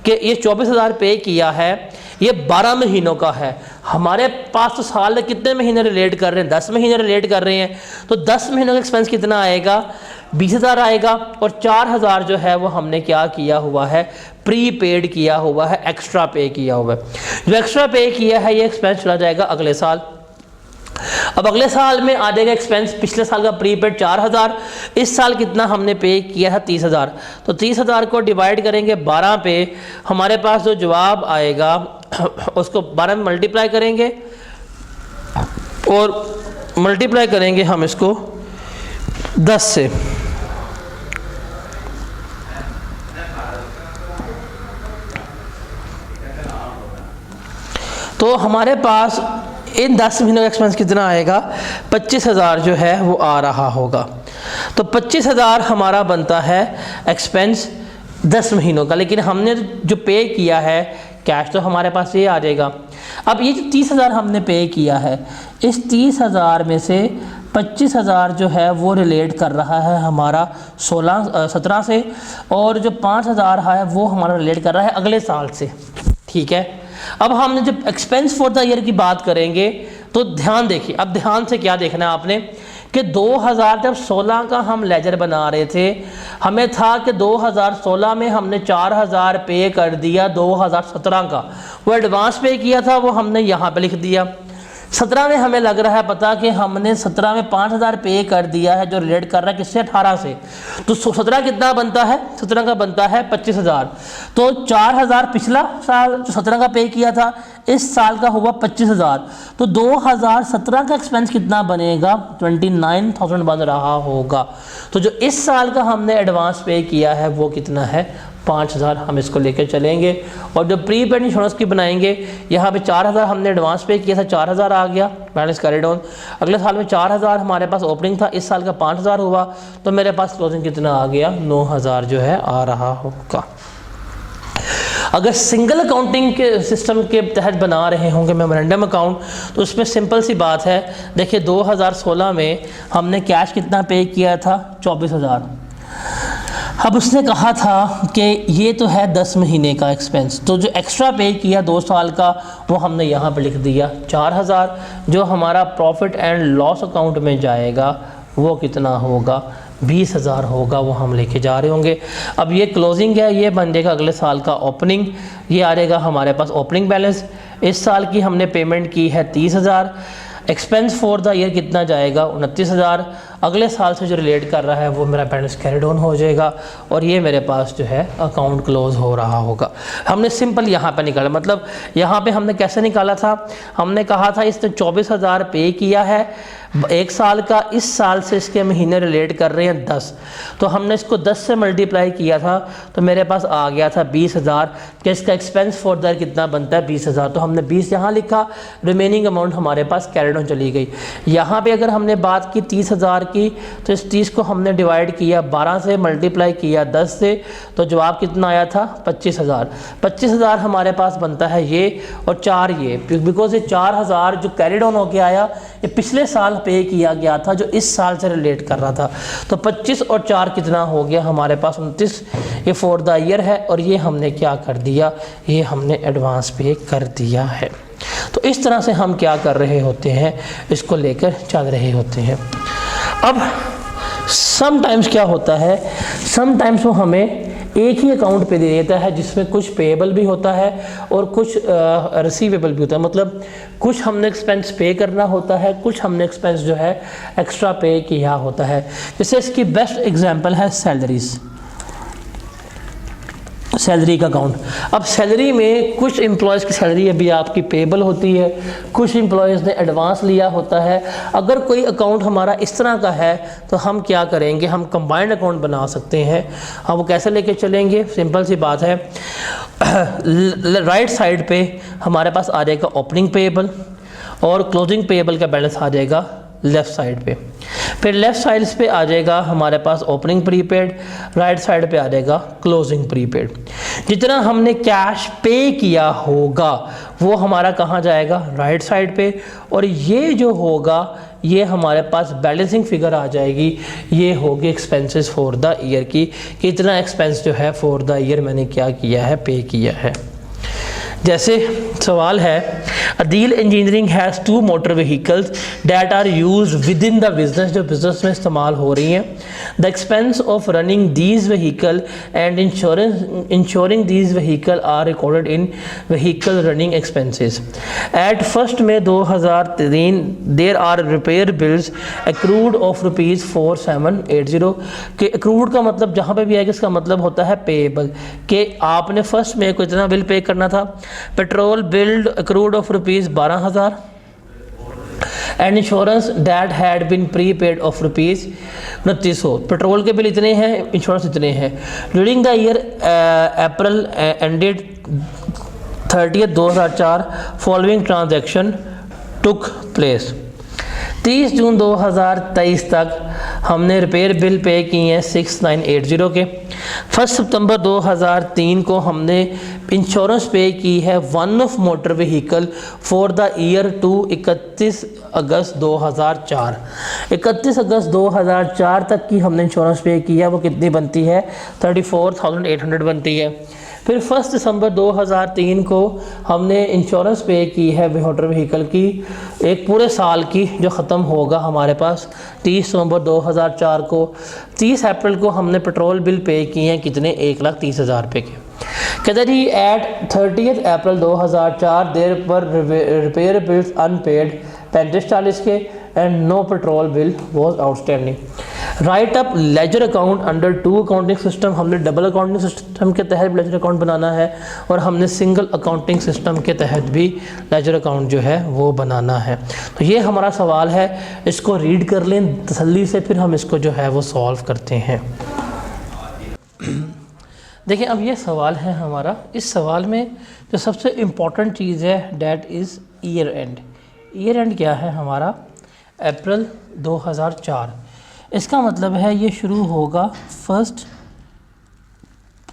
कि ये 24,000 पे किया है, ये 12 महीनों का है। हमारे पास तो साल में कितने महीने रिलेट कर रहे हैं, 10 महीने रिलेट कर रहे हैं, तो 10 महीनों का एक्सपेंस कितना आएगा, 20,000 आएगा, और 4,000 जो है वो हमने क्या किया हुआ है, प्री पेड किया हुआ है, एक्स्ट्रा पे किया हुआ है। जो एक्स्ट्रा पे किया है ये एक्सपेंस चला जाएगा अगले साल। अब अगले साल में आ जाएगा एक्सपेंस, पिछले साल का प्रीपेड 4,000, इस साल कितना हमने पे किया है 30,000, तो 30,000 को डिवाइड करेंगे 12 पे, हमारे पास जो जवाब आएगा उसको 12 में मल्टीप्लाई करेंगे, और मल्टीप्लाई करेंगे हम इसको 10 से, तो हमारे पास इन 10 महीनों का एक्सपेंस कितना आएगा, 25,000 जो है वो आ रहा होगा। तो 25,000 हमारा बनता है एक्सपेंस 10 महीनों का, लेकिन हमने जो पे किया है कैश तो हमारे पास ये आ जाएगा। अब ये जो 30,000 हमने पे किया है, इस 30,000 में से 25,000 जो है वो रिलेट कर रहा है हमारा 17 से, और जो 5,000 है वो हमारा रिलेट कर रहा है अगले साल से। ठीक है, अब हमने जब एक्सपेंस फॉर द ईयर की बात करेंगे तो ध्यान देखिए, अब ध्यान से क्या देखना है आपने कि 2016 का हम लेजर बना रहे थे, हमें था कि 2016 में हमने 4,000 पे कर दिया 2017 का, वो एडवांस पे किया था, वो हमने यहाँ पे लिख दिया। 17 में हमें लग रहा है पता कि हमने 17 में 5,000 पे कर दिया है, जो रिलेट कर रहा है किससे, 18 से। तो 17 कितना बनता है, 17 का बनता है 25,000। तो 4,000 पिछला साल जो 17 का पे किया था, इस साल का हुआ 25,000। तो 2017 का एक्सपेंस कितना बनेगा, 29,000 बन रहा होगा। तो जो इस साल का हमने एडवांस पे किया है वो कितना है, 5,000। हम इसको लेकर चलेंगे और जो प्री पेड इंश्योरेंस की बनाएंगे, यहाँ पे 4,000 हमने एडवांस पे किया था, 4,000 आ गया, बैलेंस कैरिड ऑन। अगले साल में 4,000 हमारे पास ओपनिंग था, इस साल का 5,000 हुआ, तो मेरे पास क्लोजिंग कितना आ गया, 9,000 जो है आ रहा होगा। अगर सिंगल अकाउंटिंग के सिस्टम के तहत बना रहे होंगे मेमोरेंडम अकाउंट, तो उसमें सिंपल सी बात है, देखिए 2016 में हमने कैश कितना पे किया था, 24,000। अब उसने कहा था कि ये तो है 10 महीने का एक्सपेंस, तो जो एक्स्ट्रा पे किया 2 साल का वो हमने यहाँ पे लिख दिया 4,000। जो हमारा प्रॉफिट एंड लॉस अकाउंट में जाएगा वो कितना होगा, 20,000 होगा, वो हम लेके जा रहे होंगे। अब ये क्लोजिंग है, ये बन जाएगा अगले साल का ओपनिंग, ये आ जाएगा हमारे पास ओपनिंग बैलेंस। इस साल की हमने पेमेंट की है 30,000, एक्सपेंस फॉर द ईयर कितना जाएगा, 29,000। अगले साल से जो रिलेट कर रहा है वो मेरा बैलेंस कैरिड ऑन हो जाएगा, और ये मेरे पास जो है अकाउंट क्लोज हो रहा होगा। हमने सिंपल यहाँ पे निकाला, मतलब यहाँ पे हमने कैसे निकाला था, हमने कहा था इसने 24,000 पे किया है एक साल का, इस साल से इसके महीने रिलेट कर रहे हैं 10, तो हमने इसको 10 से मल्टीप्लाई किया था, तो मेरे पास आ गया था 20,000 कि इसका एक्सपेंस फॉर द ईयर कितना बनता है, 20,000। तो हमने 20 यहाँ लिखा, रिमेनिंग अमाउंट हमारे पास कैरिड ऑन चली गई। यहाँ पे अगर हमने बात की 30,000 की, तो इस 30 को हमने डिवाइड किया 12 से, मल्टीप्लाई किया 10 से, तो जवाब कितना आया था, 25,000। 25,000 हमारे पास बनता है ये, और 4 ये, बिकॉज ये 4,000 जो कैरिड ऑन होके आया ये पिछले साल पे किया गया था, जो इस साल से रिलेट कर रहा था। तो 25 और 4 कितना हो गया हमारे पास, 29। ये फॉर द ईयर है, और ये हमने क्या कर दिया, ये हमने एडवांस पे कर दिया है। तो इस तरह से हम क्या कर रहे होते हैं, इसको लेकर चल रहे होते हैं। अब समटाइम्स क्या होता है, समटाइम्स वो हमें एक ही अकाउंट पे दे देता है जिसमें कुछ पेएबल भी होता है और कुछ रिसीवेबल भी होता है, मतलब कुछ हमने एक्सपेंस पे करना होता है, कुछ हमने एक्सपेंस जो है एक्स्ट्रा पे किया होता है। जैसे इसकी बेस्ट एग्जांपल है सैलरीज, सैलरी का अकाउंट। अब सैलरी में कुछ एम्प्लॉयज़ की सैलरी अभी आपकी पेएबल होती है, कुछ एम्प्लॉयज़ ने एडवांस लिया होता है। अगर कोई अकाउंट हमारा इस तरह का है तो हम क्या करेंगे, हम कंबाइंड अकाउंट बना सकते हैं। हम वो कैसे लेके चलेंगे, सिंपल सी बात है, राइट साइड पे हमारे पास आ जाएगा ओपनिंग पेएबल, और क्लोजिंग पेएबल का बैलेंस आ जाएगा लेफ़्ट साइड पे। फिर लेफ़्ट साइड पे आ जाएगा हमारे पास ओपनिंग प्रीपेड, राइट साइड पे आ जाएगा क्लोजिंग प्रीपेड। जितना हमने कैश पे किया होगा वो हमारा कहाँ जाएगा, राइट साइड पे, और ये जो होगा ये हमारे पास बैलेंसिंग फिगर आ जाएगी, ये होगी एक्सपेंसेस फॉर द ईयर की, कि इतना एक्सपेंस जो है फॉर द ईयर मैंने क्या किया है, पे किया है। जैसे सवाल है, Adeel engineering has 2 motor vehicles that are used with in the business, जो बिजनेस में इस्तेमाल हो रही हैं। The expense of running these vehicle and insuring these vehicle are recorded in vehicle running expenses. At 1 May 2003 there are repair bills accrued of ₹4780 के accrued का मतलब जहाँ पे भी आएगा इसका मतलब होता है पेएबल, कि आपने 1 मई को इतना बिल पे करना था। Petrol bill accrued of ₹12,000 and insurance that had been prepaid of ₹2900। Petrol के बिल इतने हैं, इंश्योरेंस इतने हैं। During the year April ended 30 2004 following transaction took place. 30 जून 2023 तक हमने रिपेयर बिल पे किए हैं 6980 के। 1 सितंबर 2003 को हमने इंश्योरेंस पे की है one of motor vehicle for the year to 31 अगस्त 2004। 31 अगस्त 2004 तक की हमने इंश्योरेंस पे की है, वो कितनी बनती है 34,800 बनती है। फिर 1 दिसंबर 2003 को हमने इंश्योरेंस पे की है मोटर व्हीकल की एक पूरे साल की, जो ख़त्म होगा हमारे पास 30 नवंबर 2004 को। 30 अप्रैल को हमने पेट्रोल बिल पे किए हैं कितने 1,30,000 रुपये के। कहते जी एट 30 अप्रैल 2004 देर पर रिपेयर बिल्स अनपेड 3540 के and no petrol bill was outstanding. Write up ledger account under 2 accounting system, हमने डबल अकाउंटिंग सिस्टम के तहत लेजर अकाउंट बनाना है और हमने सिंगल अकाउंटिंग सिस्टम के तहत भी लेजर अकाउंट जो है वो बनाना है। तो ये हमारा सवाल है, इसको रीड कर लें तसल्ली से, फिर हम इसको जो है वो सॉल्व करते हैं। देखिए अब ये सवाल है हमारा, इस सवाल में जो सबसे इम्पॉर्टेंट चीज़ है that is year and. Year and क्या है हमारा अप्रैल 2004, इसका मतलब है ये शुरू होगा 1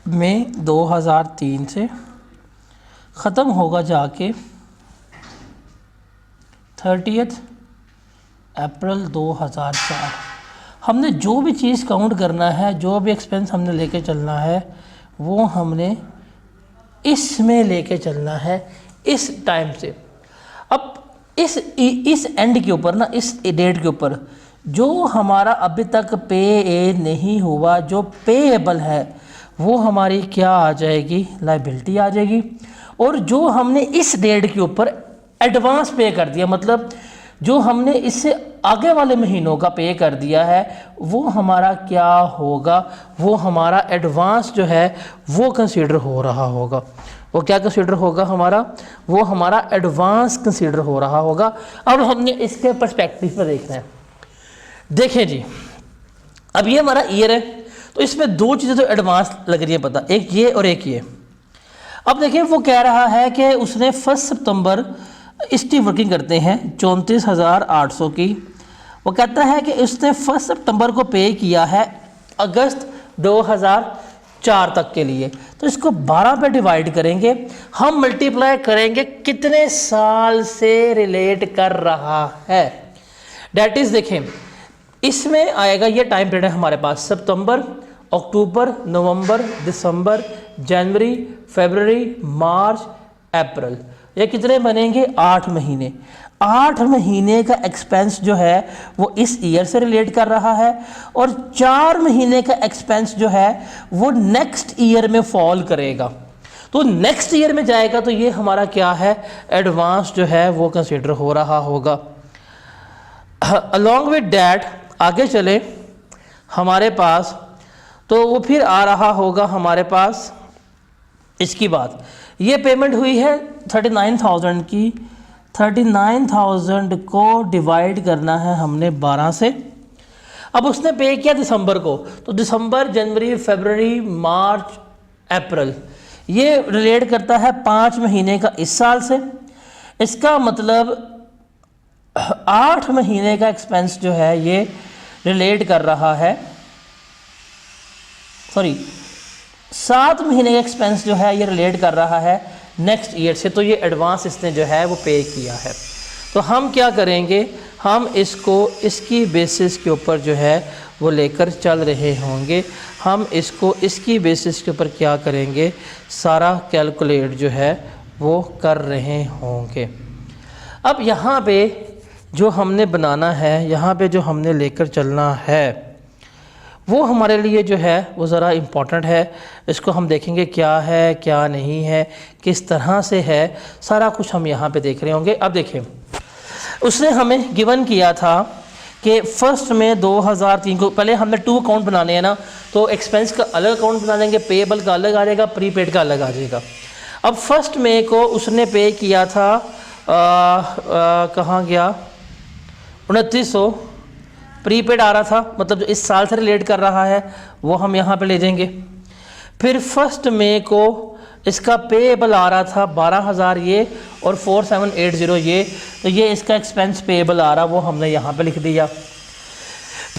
मई 2003 से, ख़त्म होगा जाके 30 अप्रैल 2004। हमने जो भी चीज़ काउंट करना है, जो भी एक्सपेंस हमने लेके चलना है, वो हमने इसमें लेके चलना है इस टाइम से। अब इस एंड के ऊपर ना, इस डेट के ऊपर जो हमारा अभी तक पे नहीं हुआ, जो पेएबल है वो हमारी क्या आ जाएगी, लायबिलिटी आ जाएगी। और जो हमने इस डेट के ऊपर एडवांस पे कर दिया, मतलब जो हमने इससे आगे वाले महीनों का पे कर दिया है, वो हमारा क्या होगा, वो हमारा एडवांस जो है वो कंसीडर हो रहा होगा। वो क्या कंसीडर होगा हमारा, वो हमारा एडवांस कंसीडर हो रहा होगा। अब हमने इसके पर्सपेक्टिव पर देखना है। देखें जी, अब ये हमारा ईयर है, तो इसमें दो चीज़ें तो एडवांस लग रही है पता, एक ये और एक ये। अब देखिए वो कह रहा है कि उसने 1 सितंबर इसकी वर्किंग करते हैं 34,800 की। वो कहता है कि उसने 1 सितंबर को पे किया है अगस्त 2004 तक के लिए। तो इसको 12 पे डिवाइड करेंगे, हम मल्टीप्लाई करेंगे कितने साल से रिलेट कर रहा है। डैट इज़ देखें इसमें आएगा, ये टाइम पीरियड है हमारे पास सितंबर, अक्टूबर, नवंबर, दिसंबर, जनवरी, फरवरी, मार्च, अप्रैल। ये कितने बनेंगे 8 महीने। 8 महीने का एक्सपेंस जो है वो इस ईयर से रिलेट कर रहा है, और 4 महीने का एक्सपेंस जो है वो नेक्स्ट ईयर में फॉल करेगा। तो नेक्स्ट ईयर में जाएगा, तो ये हमारा क्या है, एडवांस जो है वो कंसिडर हो रहा होगा। अलॉन्ग विद डैट आगे चले हमारे पास, तो वो फिर आ रहा होगा हमारे पास इसकी बात। ये पेमेंट हुई है 39,000 की, 39,000 को डिवाइड करना है हमने 12 से। अब उसने पे किया दिसंबर को, तो दिसंबर, जनवरी, फरवरी, मार्च, अप्रैल, ये रिलेट करता है 5 महीने का इस साल से। इसका मतलब 8 महीने का एक्सपेंस जो है ये रिलेट कर रहा है, सॉरी 7 महीने का एक्सपेंस जो है ये रिलेट कर रहा है नेक्स्ट ईयर से। तो ये एडवांस इसने जो है वो पे किया है। तो हम क्या करेंगे, हम इसको इसकी बेसिस के ऊपर जो है वो लेकर चल रहे होंगे। हम इसको इसकी बेसिस के ऊपर क्या करेंगे, सारा कैलकुलेट जो है वो कर रहे होंगे। अब यहाँ पे जो हमने बनाना है, यहाँ पे जो हमने लेकर चलना है, वो हमारे लिए जो है वो ज़रा इम्पॉर्टेंट है। इसको हम देखेंगे क्या है क्या नहीं है, किस तरह से है, सारा कुछ हम यहाँ पे देख रहे होंगे। अब देखिए उसने हमें गिवन किया था कि 1 मई 2003 को, पहले हमने 2 अकाउंट बनाने हैं ना, तो एक्सपेंस का अलग अकाउंट बना देंगे, पेएबल का अलग आ जाएगा, प्रीपेड का अलग आ जाएगा। अब 1 मई को उसने पे किया था कहाँ गया 2900, प्रीपेड आ रहा था, मतलब जो इस साल से रिलेट कर रहा है वो हम यहाँ पे ले जाएंगे। फिर 1 मई को इसका पेएबल आ रहा था 12,000 ये और 4780 ये, तो ये इसका एक्सपेंस पेएबल आ रहा वो हमने यहाँ पे लिख दिया।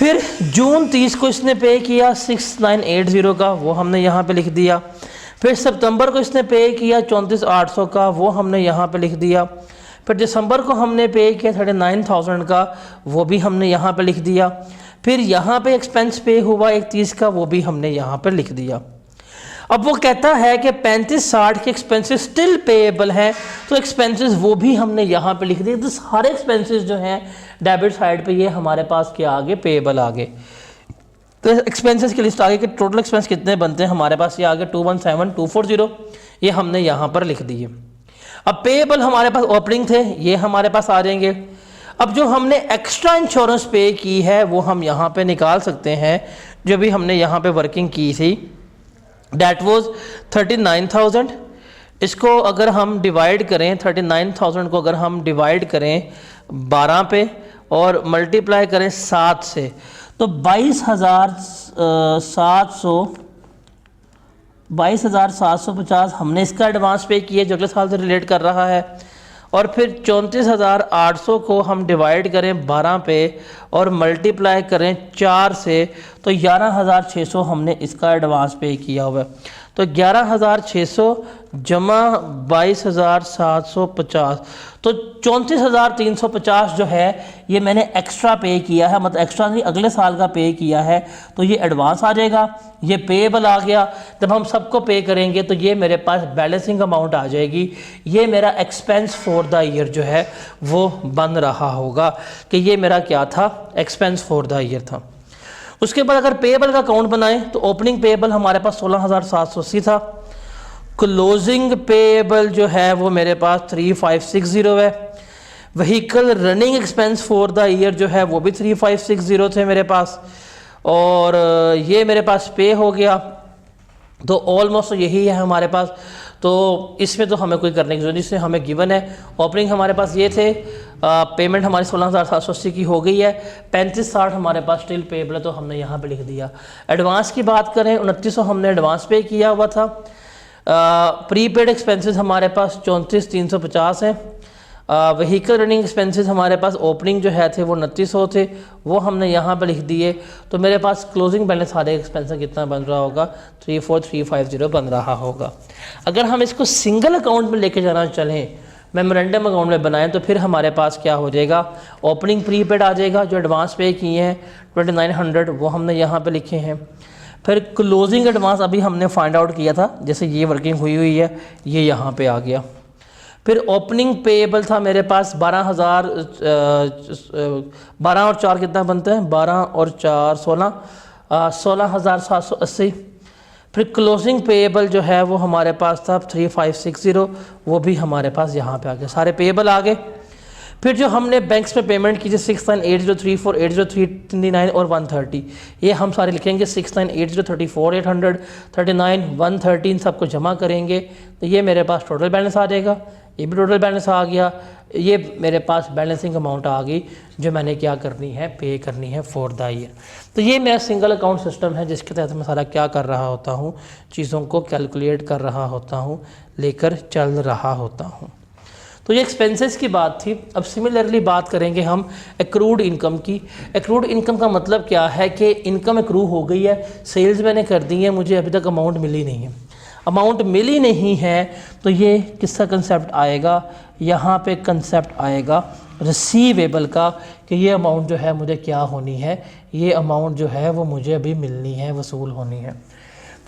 फिर जून 30 को इसने पे किया 6980 का, वो हमने यहाँ पे लिख दिया। फिर सितंबर को इसने पे किया 34,800 का, वो हमने यहाँ पे लिख दिया। फिर दिसंबर को हमने पे किया 39,000 का, वो भी हमने यहाँ पे लिख दिया। फिर यहाँ पे एक्सपेंस पे हुआ 31 का, वो भी हमने यहाँ पे लिख दिया। अब वो कहता है कि 35-60 के एक्सपेंसेस स्टिल पेएबल हैं, तो एक्सपेंसेस वो भी हमने यहाँ पे लिख दिए। तो सारे एक्सपेंसेस जो हैं डेबिट साइड पे ये हमारे पास क्या आ गए, पेएबल आ गए। तो एक्सपेंसेस की लिस्ट आ गई कि टोटल एक्सपेंस कितने बनते हैं हमारे पास, ये आ गए 217,240, ये हमने यहाँ पर लिख दिए। अब पेएबल हमारे पास ओपनिंग थे, ये हमारे पास आ जाएंगे। अब जो हमने एक्स्ट्रा इंश्योरेंस पे की है वो हम यहाँ पे निकाल सकते हैं, जो भी हमने यहाँ पे वर्किंग की थी, डेट वॉज 39,000। इसको अगर हम डिवाइड करें, 39,000 को अगर हम डिवाइड करें 12 पे और मल्टीप्लाई करें 7 से, तो 22,750 हमने इसका एडवांस पे किया जो अगले साल से रिलेट कर रहा है। और फिर 34,800 को हम डिवाइड करें 12 पे और मल्टीप्लाई करें 4 से, तो 11,600 हमने इसका एडवांस पे किया हुआ है। तो 11,600 जमा 22,750, तो 34,350 जो है ये मैंने एक्स्ट्रा पे किया है, मतलब एक्स्ट्रा नहीं अगले साल का पे किया है, तो ये एडवांस आ जाएगा, ये पेएबल आ गया। जब हम सबको पे करेंगे तो ये मेरे पास बैलेंसिंग अमाउंट आ जाएगी। ये मेरा एक्सपेंस फॉर द ईयर जो है वो बन रहा होगा कि ये मेरा क्या था, एक्सपेंस फॉर द ईयर था। उसके बाद अगर पेएबल का अकाउंट बनाएं तो ओपनिंग पेएबल हमारे पास 16,780 था। क्लोजिंग पेएबल जो है वो मेरे पास 3,560 है। Vehicle running expense for the year जो है वो भी 3,560 थे मेरे पास, और ये मेरे पास पे हो गया। तो ऑलमोस्ट यही है हमारे पास, तो इसमें तो हमें कोई करने की जरूरत नहीं, इसमें हमें गिवन है। ओपनिंग हमारे पास ये थे, पेमेंट हमारी 16,780 की हो गई है, 35-60 हमारे पास स्टिल पेएबल है, तो हमने यहाँ पे लिख दिया। एडवांस की बात करें 2900 हमने एडवांस पे किया हुआ था। प्रीपेड एक्सपेंसेस हमारे पास 34,350 हैं। व्हीकल रनिंग एक्सपेंसेस हमारे पास ओपनिंग जो है थे वो 2900 थे, वो हमने यहाँ पे लिख दिए। तो मेरे पास क्लोजिंग बैलेंस सारे एक्सपेंसेस कितना बन रहा होगा, 34,350 बन रहा होगा। अगर हम इसको सिंगल अकाउंट में लेके जाना चलें, मेमोरेंडम अकाउंट में बनाएं, तो फिर हमारे पास क्या हो जाएगा, ओपनिंग प्रीपेड आ जाएगा, जो एडवांस पे किए हैं 2,900 वो हमने यहाँ पे लिखे हैं। फिर क्लोजिंग एडवांस अभी हमने फाइंड आउट किया था, जैसे ये वर्किंग हुई हुई है, ये यहाँ पे आ गया। फिर ओपनिंग पेएबल था मेरे पास 12,000, 12 और 4 कितना बनता है, 12 और 4 16, 16,780। फिर क्लोजिंग पेएबल जो है वो हमारे पास था 3,560, वो भी हमारे पास यहाँ पे आ गया, सारे पेएबल आ गए। फिर जो हमने बैंक्स में पेमेंट की थी 698034, 80339 और 130, ये हम सारे लिखेंगे 698034, 800, 39, 113 सबको जमा करेंगे, तो ये मेरे पास टोटल बैलेंस आ जाएगा। ये भी टोटल बैलेंस आ गया, ये मेरे पास बैलेंसिंग अमाउंट आ गई जो मैंने क्या करनी है, पे करनी है फॉर द ईयर। तो ये मेरा सिंगल अकाउंट सिस्टम है जिसके तहत मैं सारा क्या कर रहा होता हूँ, चीज़ों को कैलकुलेट कर रहा होता हूँ, लेकर चल रहा होता हूँ। तो ये एक्सपेंसेस की बात थी। अब सिमिलरली बात करेंगे हम एक्रूड इनकम की। एक्रूड इनकम का मतलब क्या है कि इनकम एक्रू हो गई है, सेल्स मैंने कर दी है, मुझे अभी तक अमाउंट मिली नहीं है। अमाउंट मिली नहीं है तो ये किसका कंसेप्ट आएगा, यहाँ पे कंसेप्ट आएगा रिसीवेबल का, कि ये अमाउंट जो है मुझे क्या होनी है, ये अमाउंट जो है वो मुझे अभी मिलनी है, वसूल होनी है।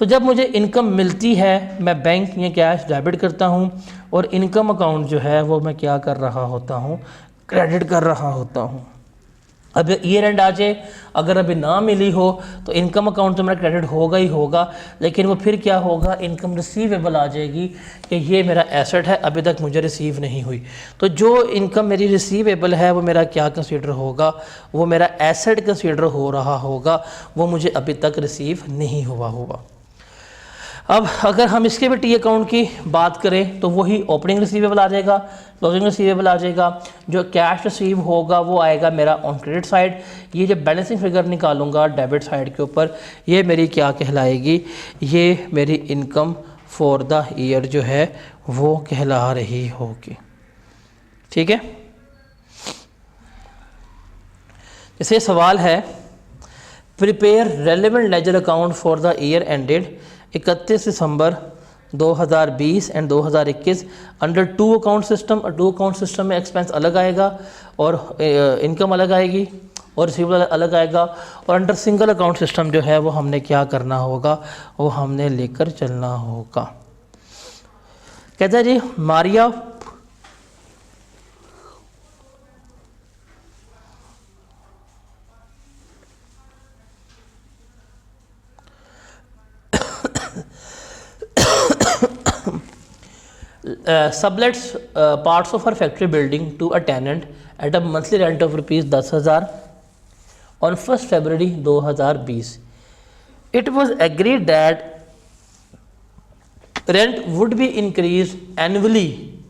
तो जब मुझे इनकम मिलती है मैं बैंक या कैश डेबिट करता हूँ, और इनकम अकाउंट जो है वो मैं क्या कर रहा होता हूँ, क्रेडिट कर रहा होता हूँ। अब ईयर एंड आ जाए, अगर अभी ना मिली हो तो इनकम अकाउंट तो मेरा क्रेडिट होगा ही होगा, लेकिन वो फिर क्या होगा, इनकम रिसीवेबल आ जाएगी कि ये मेरा एसेट है, अभी तक मुझे रिसीव नहीं हुई। तो जो इनकम मेरी रिसीवेबल है वो मेरा क्या कंसीडर होगा, वो मेरा एसेट कंसीडर हो रहा होगा, वो मुझे अभी तक रिसीव नहीं हुआ होगा। अब अगर हम इसके भी टी अकाउंट की बात करें तो वही ओपनिंग रिसीवेबल आ जाएगा, क्लोजिंग रिसीवेबल आ जाएगा। जो कैश रिसीव होगा वो आएगा मेरा ऑन क्रेडिट साइड। ये जब बैलेंसिंग फिगर निकालूंगा डेबिट साइड के ऊपर, ये मेरी क्या कहलाएगी, ये मेरी इनकम फॉर द ईयर जो है वो कहला रही होगी। ठीक है, जैसे सवाल है prepare relevant ledger account for the year ended 31 December 2020 and 2021 under two account system. और टू अकाउंट सिस्टम में एक्सपेंस अलग आएगा और इनकम अलग आएगी और रिसीवेबल अलग आएगा। और अंडर सिंगल अकाउंट सिस्टम जो है वो हमने क्या करना होगा, वो हमने लेकर चलना होगा। कहता है जी Maria sublets parts of her factory building to a tenant at a monthly rent of rupees 10,000 on 1st February 2020. It was agreed that rent would be increased annually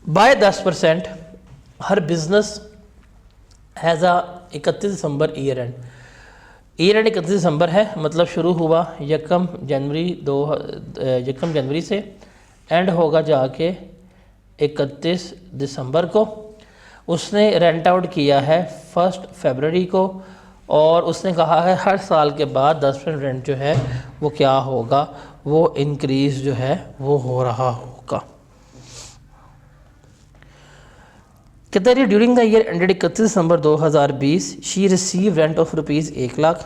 by 10%. Her business has a 31 December year and. Year and 31 दिसंबर है, मतलब शुरू हुआ 1 जनवरी से, and होगा जाके 31 दिसंबर को। उसने rent out किया है 1 फरवरी को और उसने कहा है हर साल के बाद 10% रेंट जो है वो क्या होगा, वो इंक्रीज़ जो है वो हो रहा होगा। कहते हैं during the year ended 31 December 2020 she receive rent of rupees 1 lakh.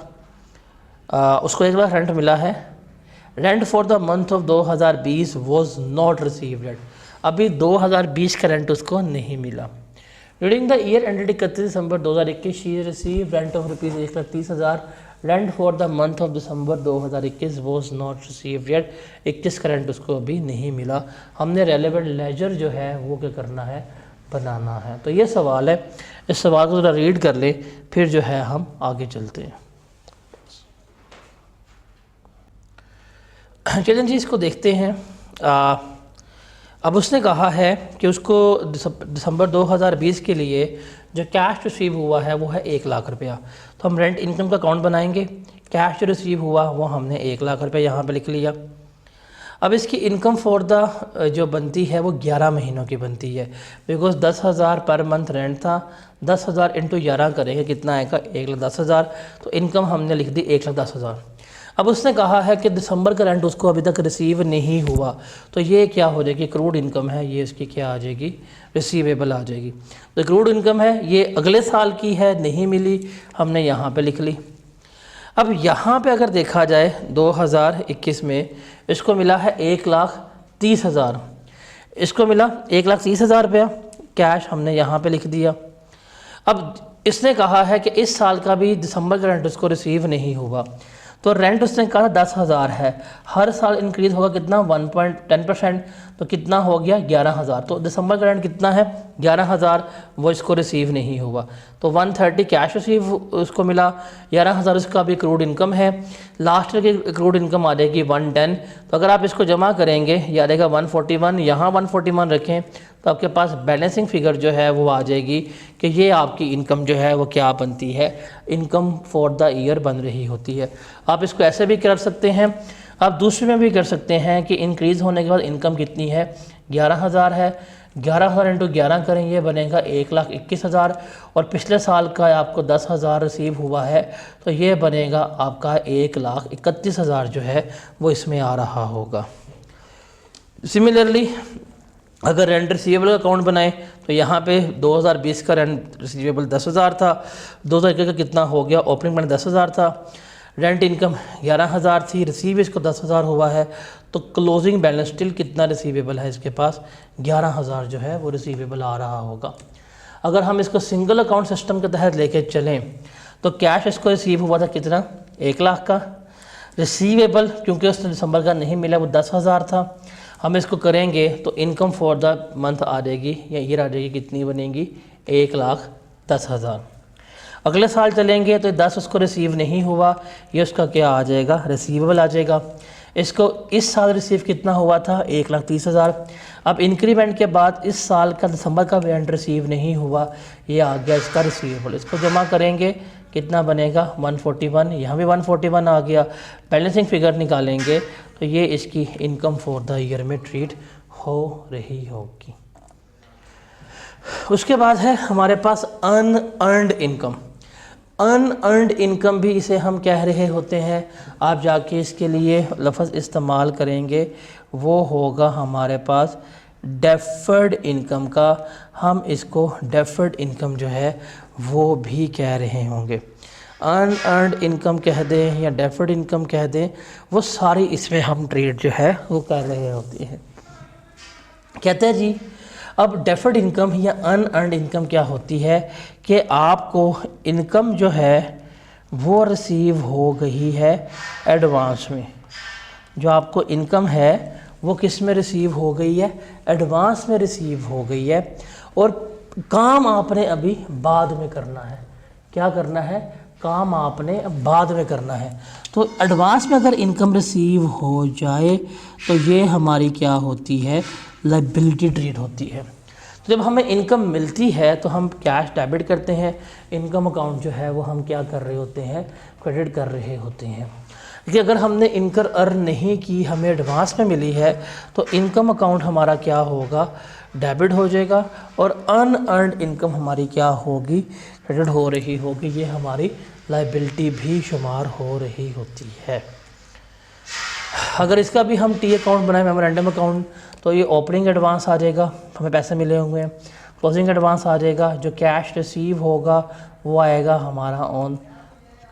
उसको 1 लाख रेंट मिला है। Rent for the month of 2020 was not receive rent. अभी 2020 का रेंट उसको नहीं मिला। During the year ended 31 December 2021 she receive rent of rupees 1,30,000। Rent for the month of December 2021 was not receive rent. 21 का rent उसको अभी नहीं मिला। हमने रेलेवेंट लेजर जो है वो क्या करना है, बनाना है। तो ये सवाल है, इस सवाल को ज़रा रीड कर ले, फिर जो है हम आगे चलते हैं। चलें जी इसको देखते हैं। अब उसने कहा है कि उसको दिसंबर 2020 के लिए जो कैश रिसीव हुआ है वो है 1 लाख रुपया। तो हम रेंट इनकम का अकाउंट बनाएंगे। कैश जो रिसीव हुआ वो हमने 1 लाख रुपया यहाँ पे लिख लिया। अब इसकी इनकम फॉर द जो बनती है वो 11 महीनों की बनती है, बिकॉज 10,000 पर मंथ रेंट था। 10,000 इंटू 11 करेंगे कितना आएगा, 1,10,000। तो इनकम हमने लिख दी 1,10,000। अब उसने कहा है कि दिसंबर का रेंट उसको अभी तक रिसीव नहीं हुआ, तो ये क्या हो जाएगी, क्रूड इनकम है, ये इसकी क्या आ जाएगी, रिसीवेबल आ जाएगी। तो क्रूड इनकम है, ये अगले साल की है, नहीं मिली, हमने यहाँ पे लिख ली। अब यहाँ पे अगर देखा जाए 2021 में इसको मिला है 1,30,000, इसको मिला 1,30,000 रुपया कैश, हमने यहाँ पे लिख दिया। अब इसने कहा है कि इस साल का भी दिसंबर का रेंट उसको रिसीव नहीं हुआ, तो रेंट उसने कहा 10,000 है, हर साल इंक्रीज़ होगा कितना 1.10%, तो कितना हो गया 11,000। तो दिसंबर का रेंट कितना है 11,000, वो इसको रिसीव नहीं हुआ। तो 130 कैश रिसीव उसको मिला, 11,000 उसका भी क्रूड इनकम है। लास्ट ईयर की क्रूड इनकम आ जाएगी 110। तो अगर आप इसको जमा करेंगे ये आ जाएगा 141, यहाँ 141 रखें तो आपके पास बैलेंसिंग फिगर जो है वो आ जाएगी कि ये आपकी इनकम जो है वो क्या बनती है, इनकम फॉर द ईयर बन रही होती है। आप इसको ऐसे भी कर सकते हैं, आप दूसरे में भी कर सकते हैं कि इंक्रीज़ होने के बाद इनकम कितनी है 11,000 है, 11,000 इंटू 11 करें ये बनेगा 1,21,000, और पिछले साल का आपको 10,000 रिसीव हुआ है तो ये बनेगा आपका 1,31,000 जो है वो इसमें आ रहा होगा। सिमिलरली अगर रेंट रिसीवेबल अकाउंट बनाए तो यहाँ पे 2020 का रेंट रिसीवेबल 10,000 था, 2021 का कितना हो गया, ओपनिंग बैलेंस 10,000 था, रेंट इनकम 11,000 थी, रिसीव इसको 10,000 हुआ है, तो क्लोजिंग बैलेंस स्टिल कितना रिसीवेबल है इसके पास 11,000 जो है वो रिसीवेबल आ रहा होगा। अगर हम इसको सिंगल अकाउंट सिस्टम के तहत लेके चलें तो कैश इसको रिसीव हुआ था कितना 1 लाख का, रिसीवेबल क्योंकि उसने दिसंबर का नहीं मिला वो 10,000 था। हम इसको करेंगे तो इनकम फॉर द मंथ आ जाएगी या ईयर आ जाएगी, कितनी बनेगी 1,10,000। अगले साल चलेंगे तो 10 उसको रिसीव नहीं हुआ, ये उसका क्या आ जाएगा, रिसीवेबल आ जाएगा। इसको इस साल रिसीव कितना हुआ था 1,30,000। अब इंक्रीमेंट के बाद इस साल का दिसंबर का रेंट रिसीव नहीं हुआ, ये आ गया इसका रिसीवेबल। इसको जमा करेंगे कितना बनेगा 141, यहाँ भी 141 आ गया। बैलेंसिंग फिगर निकालेंगे तो ये इसकी इनकम फॉर द ईयर में ट्रीट हो रही होगी। उसके बाद है हमारे पास अनअर्नड इनकम। अनअर्नड इनकम भी इसे हम कह रहे होते हैं। आप जाके इसके लिए लफ्ज़ इस्तेमाल करेंगे, वो होगा हमारे पास डेफर्ड इनकम का। हम इसको डेफर्ड इनकम जो है वो भी कह रहे होंगे। अनअर्नड इनकम कह दें या डेफर्ड इनकम कह दें, वो सारी इसमें हम ट्रेड जो है वो कर रहे होते हैं। कहते हैं जी, अब डेफर्ड इनकम या अनअर्नड इनकम क्या होती है कि आपको इनकम जो है वो रिसीव हो गई है एडवांस में। जो आपको इनकम है वो किस में रिसीव हो गई है? एडवांस में रिसीव हो गई है, और काम आपने अभी बाद में करना है। क्या करना है? काम आपने बाद में करना है। तो एडवांस में अगर इनकम रिसीव हो जाए तो ये हमारी क्या होती है? लायबिलिटी ट्रेड होती है। तो जब हमें इनकम मिलती है तो हम कैश डेबिट करते हैं, इनकम अकाउंट जो है वो हम क्या कर रहे होते हैं? क्रेडिट कर रहे होते हैं। लेकिन अगर हमने इनकम अर्न नहीं की, हमें एडवांस में मिली है, तो इनकम अकाउंट हमारा क्या होगा? डेबिट हो जाएगा, और अनअर्नड इनकम हमारी क्या होगी? क्रेडिट हो रही होगी। ये हमारी लायबिलिटी भी शुमार हो रही होती है। अगर इसका भी हम टी अकाउंट बनाए, मेमोरेंडम अकाउंट, तो ये ओपनिंग एडवांस आ जाएगा, हमें पैसे मिले होंगे। क्लोजिंग एडवांस आ जाएगा, जो कैश रिसीव होगा वो आएगा हमारा on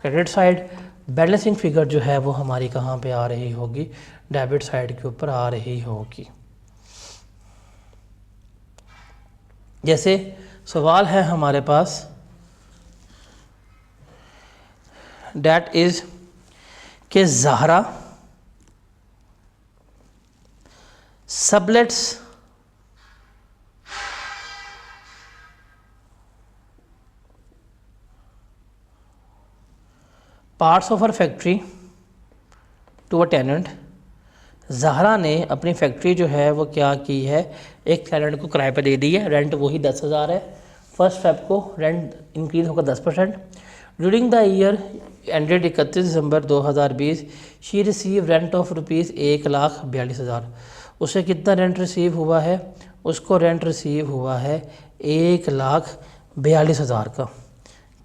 credit side. Balancing figure जो है वो हमारी कहाँ पे आ रही होगी? डेबिट साइड के ऊपर आ रही होगी। जैसे सवाल है हमारे पास, डैट इज़ के Zahra sublets parts of her factory to a tenant. Zahra ने अपनी फैक्ट्री जो है वो क्या की है? एक टेनेंट को किराए पे दे दी है। रेंट वही 10,000 है। 1 Feb को रेंट इंक्रीज होगा 10%। During the year ended 31 December 2020 she receive rent of rupees 1,42,000। उसे कितना रेंट रिसीव हुआ है? उसको रेंट रिसीव हुआ है 1,42,000 का।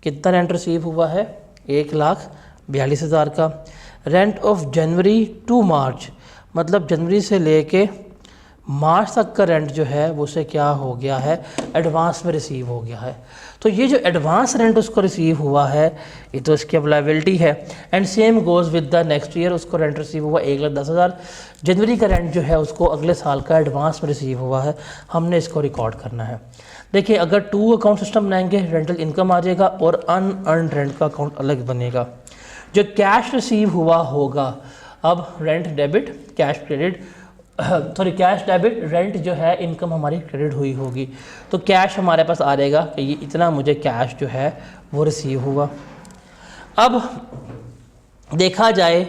कितना रेंट रिसीव हुआ है? 1,42,000 का। रेंट ऑफ जनवरी टू मार्च, मतलब जनवरी से लेके मार्च तक का रेंट जो है वो उसे क्या हो गया है? एडवांस में रिसीव हो गया है। तो ये जो एडवांस रेंट उसको रिसीव हुआ है ये तो इसकी अब लायबिलिटी है। And same goes with the next year, उसको रेंट रिसीव हुआ 1,10,000। जनवरी का रेंट जो है उसको अगले साल का एडवांस में रिसीव हुआ है, हमने इसको रिकॉर्ड करना है। देखिए, अगर 2 अकाउंट सिस्टम बनाएंगे, रेंटल इनकम आ जाएगा और अनअर्न्ड रेंट का अकाउंट अलग बनेगा। जो कैश रिसीव हुआ होगा, अब rent debit cash credit, sorry cash debit, rent जो है इनकम हमारी क्रेडिट हुई होगी, तो कैश हमारे पास आ जाएगा कि ये इतना मुझे कैश जो है वो रिसीव हुआ। अब देखा जाए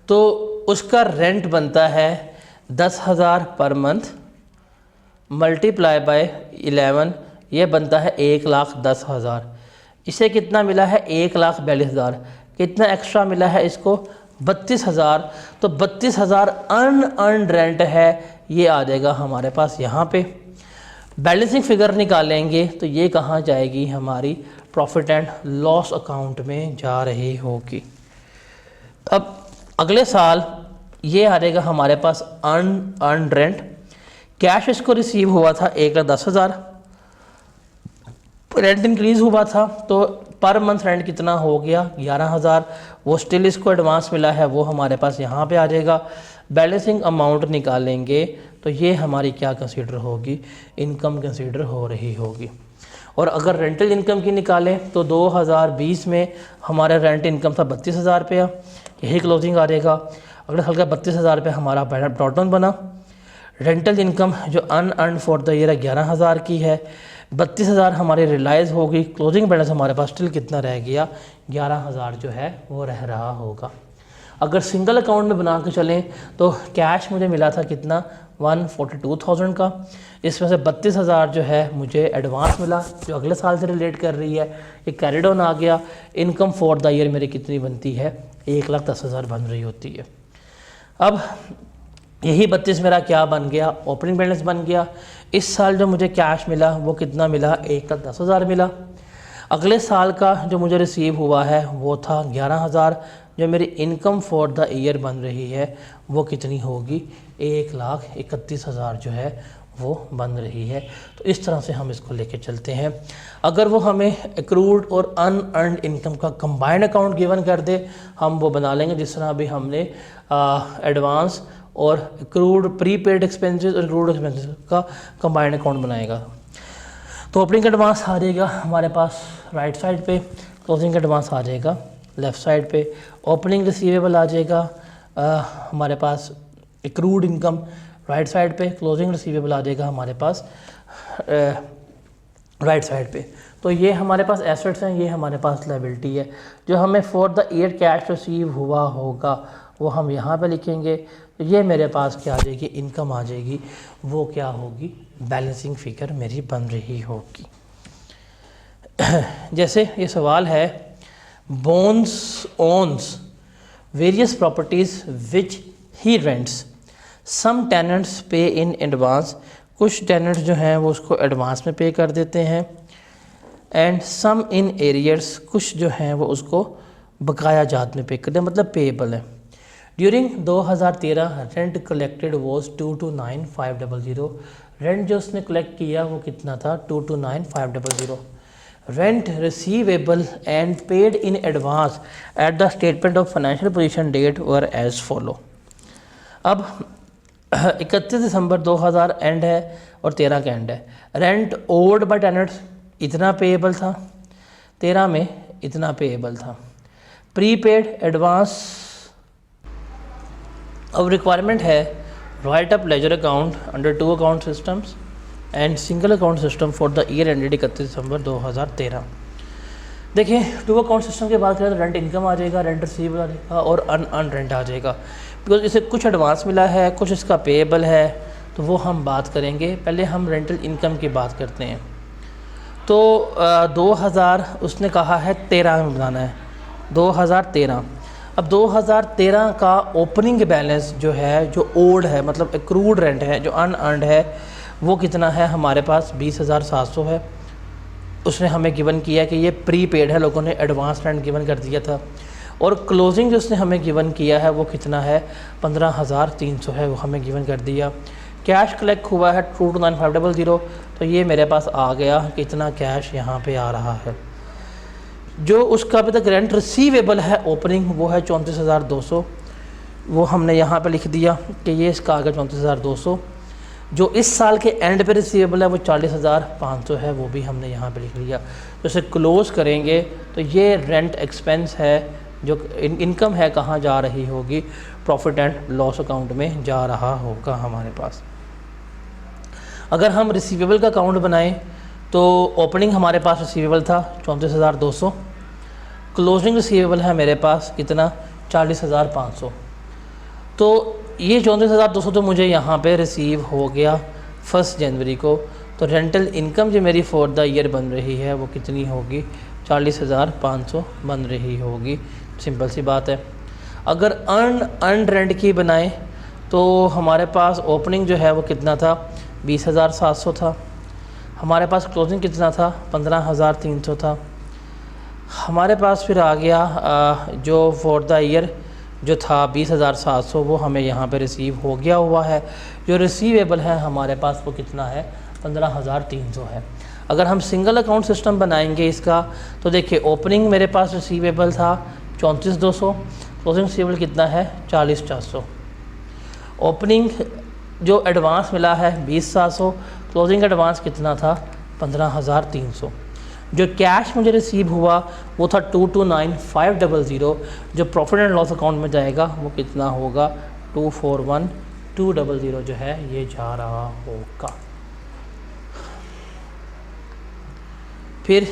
तो उसका रेंट बनता है 10,000 पर मंथ मल्टीप्लाई बाय 11, ये बनता है 1,10,000। इसे कितना मिला है? 1,42,000। कितना एक्स्ट्रा मिला है इसको? 32,000। तो 32,000 अनअर्न्ड रेंट है, ये आ जाएगा हमारे पास यहाँ पे। बैलेंसिंग फिगर निकालेंगे तो ये कहाँ जाएगी? हमारी प्रॉफिट एंड लॉस अकाउंट में जा रही होगी। अब अगले साल ये आ जाएगा हमारे पास अनअर्न्ड रेंट। कैश इसको रिसीव हुआ था 1,10,000, रेंट इंक्रीज हुआ था तो पर मंथ रेंट कितना हो गया? 11,000। वो स्टिल इसको एडवांस मिला है, वो हमारे पास यहाँ पे आ जाएगा। बैलेंसिंग अमाउंट निकालेंगे तो ये हमारी क्या कंसीडर होगी? इनकम कंसीडर हो रही होगी। और अगर रेंटल इनकम की निकालें तो 2020 में हमारा रेंट इनकम था 32,000 रुपया, यही क्लोजिंग आ जाएगा। अगले साल का 32,000 रुपया हमारा ब्रॉड डाउन बना। रेंटल इनकम जो अनअर्न्ड फॉर द ईयर 11,000 की है, 32,000 हमारी रियलाइज़ होगी। क्लोजिंग बैलेंस हमारे पास स्टिल कितना रह गया? 11,000 जो है वो रह रहा होगा। अगर सिंगल अकाउंट में बना के चलें तो कैश मुझे मिला था कितना? 142,000 का। इसमें से 32,000 जो है मुझे एडवांस मिला जो अगले साल से रिलेट कर रही है, ये कैरिड ऑन आ गया। इनकम फॉर द ईयर मेरी कितनी बनती है? 1,10,000 बन रही होती है। अब यही 32 मेरा क्या बन गया? ओपनिंग बैलेंस बन गया। इस साल जो मुझे कैश मिला वो कितना मिला? 1,10,000 मिला। अगले साल का जो मुझे रिसीव हुआ है वो था 11,000। जो मेरी इनकम फॉर द ईयर बन रही है वो कितनी होगी, 1,31,000 जो है वो बन रही है। तो इस तरह से हम इसको लेके चलते हैं। अगर वो हमें एक्रूड और अनअर्नड इनकम का कंबाइंड अकाउंट गिवन कर दे, हम वो बना लेंगे जिस तरह अभी हमने एडवांस और एक्रूड प्रीपेड एक्सपेंसेस और एक्रूड एक्सपेंसेस का कंबाइंड अकाउंट बनाएगा। तो ओपनिंग एडवांस आ जाएगा हमारे पास राइट साइड पे, क्लोजिंग एडवांस आ जाएगा लेफ़्ट साइड पे, ओपनिंग रिसीवेबल आ जाएगा हमारे पास एक्रूड इनकम राइट साइड पे, क्लोजिंग रिसीवेबल आ जाएगा हमारे पास राइट साइड पे। तो ये हमारे पास एसेट्स हैं, ये हमारे पास लायबिलिटी है। जो हमें for the year cash receive हुआ होगा वो हम यहाँ पे लिखेंगे। तो ये मेरे पास क्या आ जाएगी, इनकम आ जाएगी। वो क्या होगी, बैलेंसिंग फिगर मेरी बन रही होगी। जैसे ये सवाल है, बोन्स ओन्स वेरियस प्रॉपर्टीज़ विच ही रेंट्स, सम टेनेंट्स पे इन एडवांस, कुछ टेनेंट्स जो हैं वो उसको एडवांस में पे कर देते हैं, एंड सम इन एरियर्स, कुछ जो हैं वो उसको बकाया जात में पे कर दें, मतलब पेएबल है। During 2013 rent collected was 229,500, rent जो उसने कलेक्ट किया वो कितना था, 229,500। Rent receivable and paid in advance at the statement of financial position date were as follow. अब 31 दिसंबर 2000 एंड है और 13 का एंड है। रेंट ओल्ड बाय टेनेंट्स इतना पेएबल था, 13 में इतना पेएबल था। प्रीपेड एडवांस, अब रिक्वायरमेंट है right up ledger account under two account systems and single account system for the year ended 31 दिसंबर 2013। देखिए, टू अकाउंट सिस्टम की बात करें तो रेंट इनकम आ जाएगा, रेंट रिसीवेबल आ जाएगा और अन रेंट आ जाएगा। बिकॉज इसे कुछ एडवांस मिला है, कुछ इसका पेएबल है, तो वो हम बात करेंगे। पहले हम रेंटल इनकम की बात करते हैं। तो 2000 उसने कहा है 13 में बनाना है, 2013। अब 2013 का ओपनिंग बैलेंस जो है, जो ओल्ड है, मतलब एक्रूड रेंट है, जो अनअर्नड है, वो कितना है हमारे पास, 20,700 है। उसने हमें गिवन किया कि ये प्री पेड है, लोगों ने एडवांस रेंट गिवन कर दिया था। और क्लोजिंग जो उसने हमें गिवन किया है वो कितना है, 15,300 है, वो हमें गिवन कर दिया। कैश कलेक्ट हुआ है 229,500, तो ये मेरे पास आ गया कि इतना कैश यहाँ पे आ रहा है। जो उसका अभी तक रेंट रिसीवेबल है ओपनिंग वो है 34,200, वो हमने यहाँ पे लिख दिया कि ये इसका आ गया 34,200। जो इस साल के एंड पे रिसीवेबल है वो 40,500 है, वो भी हमने यहाँ पे लिख लिया। तो इसे क्लोज करेंगे तो ये रेंट एक्सपेंस है, जो इनकम है कहाँ जा रही होगी, प्रॉफिट एंड लॉस अकाउंट में जा रहा होगा हमारे पास। अगर हम रिसीवेबल का अकाउंट बनाएं तो ओपनिंग हमारे पास रिसीवेबल था 34,200, क्लोजिंग रिसीवेबल है मेरे पास कितना, 40,500। तो ये 34,200 तो मुझे यहाँ पे रिसीव हो गया 1 जनवरी को। तो रेंटल इनकम जो मेरी फॉर द ईयर बन रही है वो कितनी होगी, 40,500 बन रही होगी। सिंपल सी बात है। अगर अर्न रेंट की बनाएं तो हमारे पास ओपनिंग जो है वो कितना था, 20,700 था। हमारे पास क्लोजिंग कितना था, 15,300 था। हमारे पास फिर आ गया जो फॉर द ईयर जो था 20,700, वो हमें यहाँ पे रिसीव हो गया हुआ है। जो रिसीवेबल है हमारे पास वो कितना है, 15,300 है। अगर हम सिंगल अकाउंट सिस्टम बनाएंगे इसका तो देखिए, ओपनिंग मेरे पास रिसीवेबल था 34,200, क्लोजिंग रिसीवेबल कितना है, 40,400। ओपनिंग जो एडवांस मिला है 20,700, क्लोजिंग एडवांस कितना था, 15,300। जो कैश मुझे रिसीव हुआ वो था 229,500। जो प्रॉफिट एंड लॉस अकाउंट में जाएगा वो कितना होगा, 241,200 जो है ये जा रहा होगा। फिर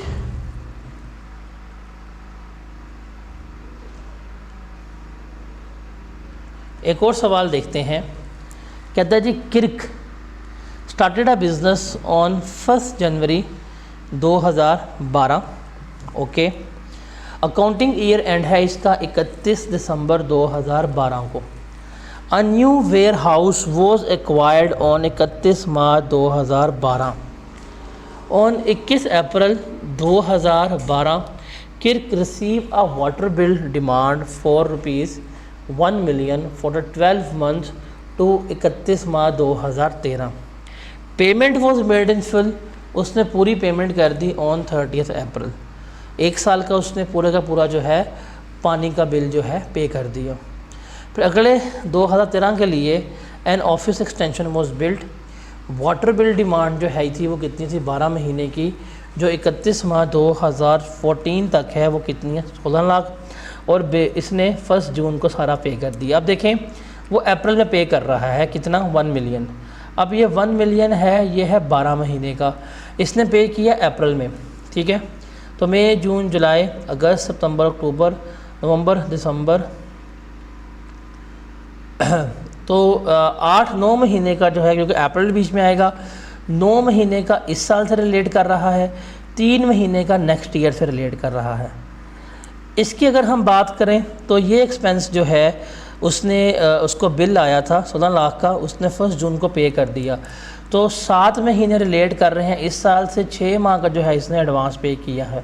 एक और सवाल देखते हैं। कहता है जी, Kirk started a business on 1 January 2012। Okay, accounting year end है इसका 31 दिसंबर 2012 को। A new warehouse was acquired on 31 March 2012। On 21 April 2012 Kirk received a water bill demand for ₹1 million for the 12 month to 31 March 2013। Payment was made in full, उसने पूरी payment कर दी on 30 अप्रैल। 1 साल का उसने पूरे का पूरा जो है पानी का बिल जो है पे कर दिया। फिर अगले 2013 के लिए an office extension was built. Water bill demand जो है थी वो कितनी थी, 12 महीने की, जो 31 मार्च 2014 तक है वो कितनी है, 16 लाख। और इसने 1 जून को सारा पे कर दिया। अब देखें वो अप्रैल में पे कर रहा है कितना, 1 मिलियन। अब ये 1 मिलियन है, ये है 12 महीने का, इसने पे किया अप्रैल में, ठीक है। तो मई, जून, जुलाई, अगस्त, सितंबर, अक्टूबर, नवंबर, दिसंबर तो 8-9 महीने का जो है, क्योंकि अप्रैल बीच में आएगा, 9 महीने का इस साल से रिलेट कर रहा है, 3 महीने का नेक्स्ट ईयर से रिलेट कर रहा है। इसकी अगर हम बात करें तो ये एक्सपेंस जो है उसने उसको बिल आया था 16 लाख का, उसने 1 जून को पे कर दिया। तो 7 महीने रिलेट कर रहे हैं इस साल से, 6 माह का जो है इसने एडवांस पे किया है।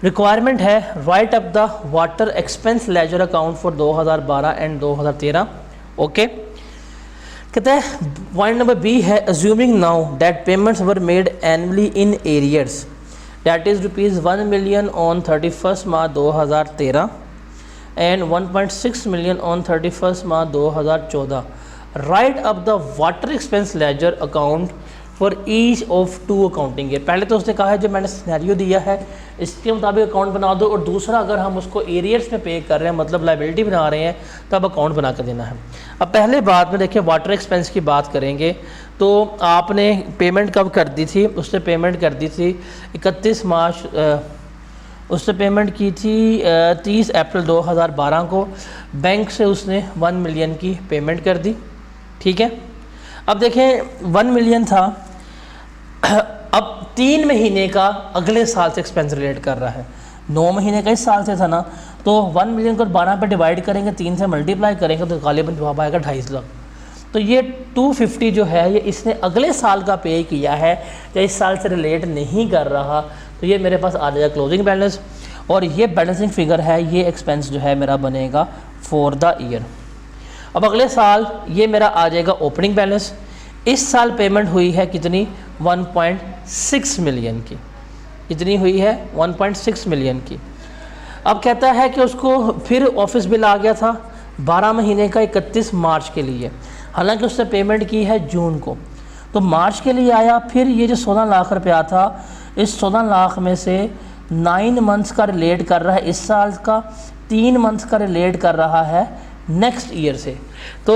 रिक्वायरमेंट है right up the water expense ledger account for 2012 and 2013। Okay, कहते हैं पॉइंट नंबर बी है assuming now that payments were made annually in arrears that is ₹1 million on 31 March 2013 and 1.6 million on 31 March 2014। Right up the water expense ledger account for each of 2 accounting year. पहले तो उसने कहा है जो मैंने scenario दिया है इसके मुताबिक अकाउंट बना दो, और दूसरा अगर हम उसको एरियर्स में पे कर रहे हैं मतलब लाइबिलिटी बना रहे हैं तब अकाउंट बना कर देना है। अब पहले बात में देखिए वाटर एक्सपेंस की बात करेंगे तो आपने पेमेंट कब कर दी थी, उसने पेमेंट कर दी थी 31 मार्च, उसने पेमेंट की थी 30 अप्रैल 2012 को। बैंक से उसने 1 मिलियन की पेमेंट कर दी, ठीक है। अब देखें 1 मिलियन था, अब 3 महीने का अगले साल से एक्सपेंस रिलेट कर रहा है, 9 महीने का इस साल से था ना, तो 1 मिलियन को 12 पे डिवाइड करेंगे, 3 से मल्टीप्लाई करेंगे तो गालिबन जवाब आएगा 2.5 लाख। तो ये 250 जो है ये इसने अगले साल का पे किया है, या इस साल से रिलेट नहीं कर रहा, तो ये मेरे पास आ जाएगा क्लोजिंग बैलेंस, और ये बैलेंसिंग फिगर है, ये एक्सपेंस जो है मेरा बनेगा फॉर द ईयर। अब अगले साल ये मेरा आ जाएगा ओपनिंग बैलेंस। इस साल पेमेंट हुई है कितनी, 1.6 मिलियन की, कितनी हुई है 1.6 मिलियन की। अब कहता है कि उसको फिर ऑफिस बिल आ गया था 12 महीने का 31 मार्च के लिए, हालांकि उसने पेमेंट की है जून को, तो मार्च के लिए आया। फिर ये जो 16 लाख रुपया था, इस 16 लाख में से 9 मंथ्स का रिलेट कर रहा है इस साल का, 3 मंथ्स का रिलेट कर रहा है नेक्स्ट ईयर से। तो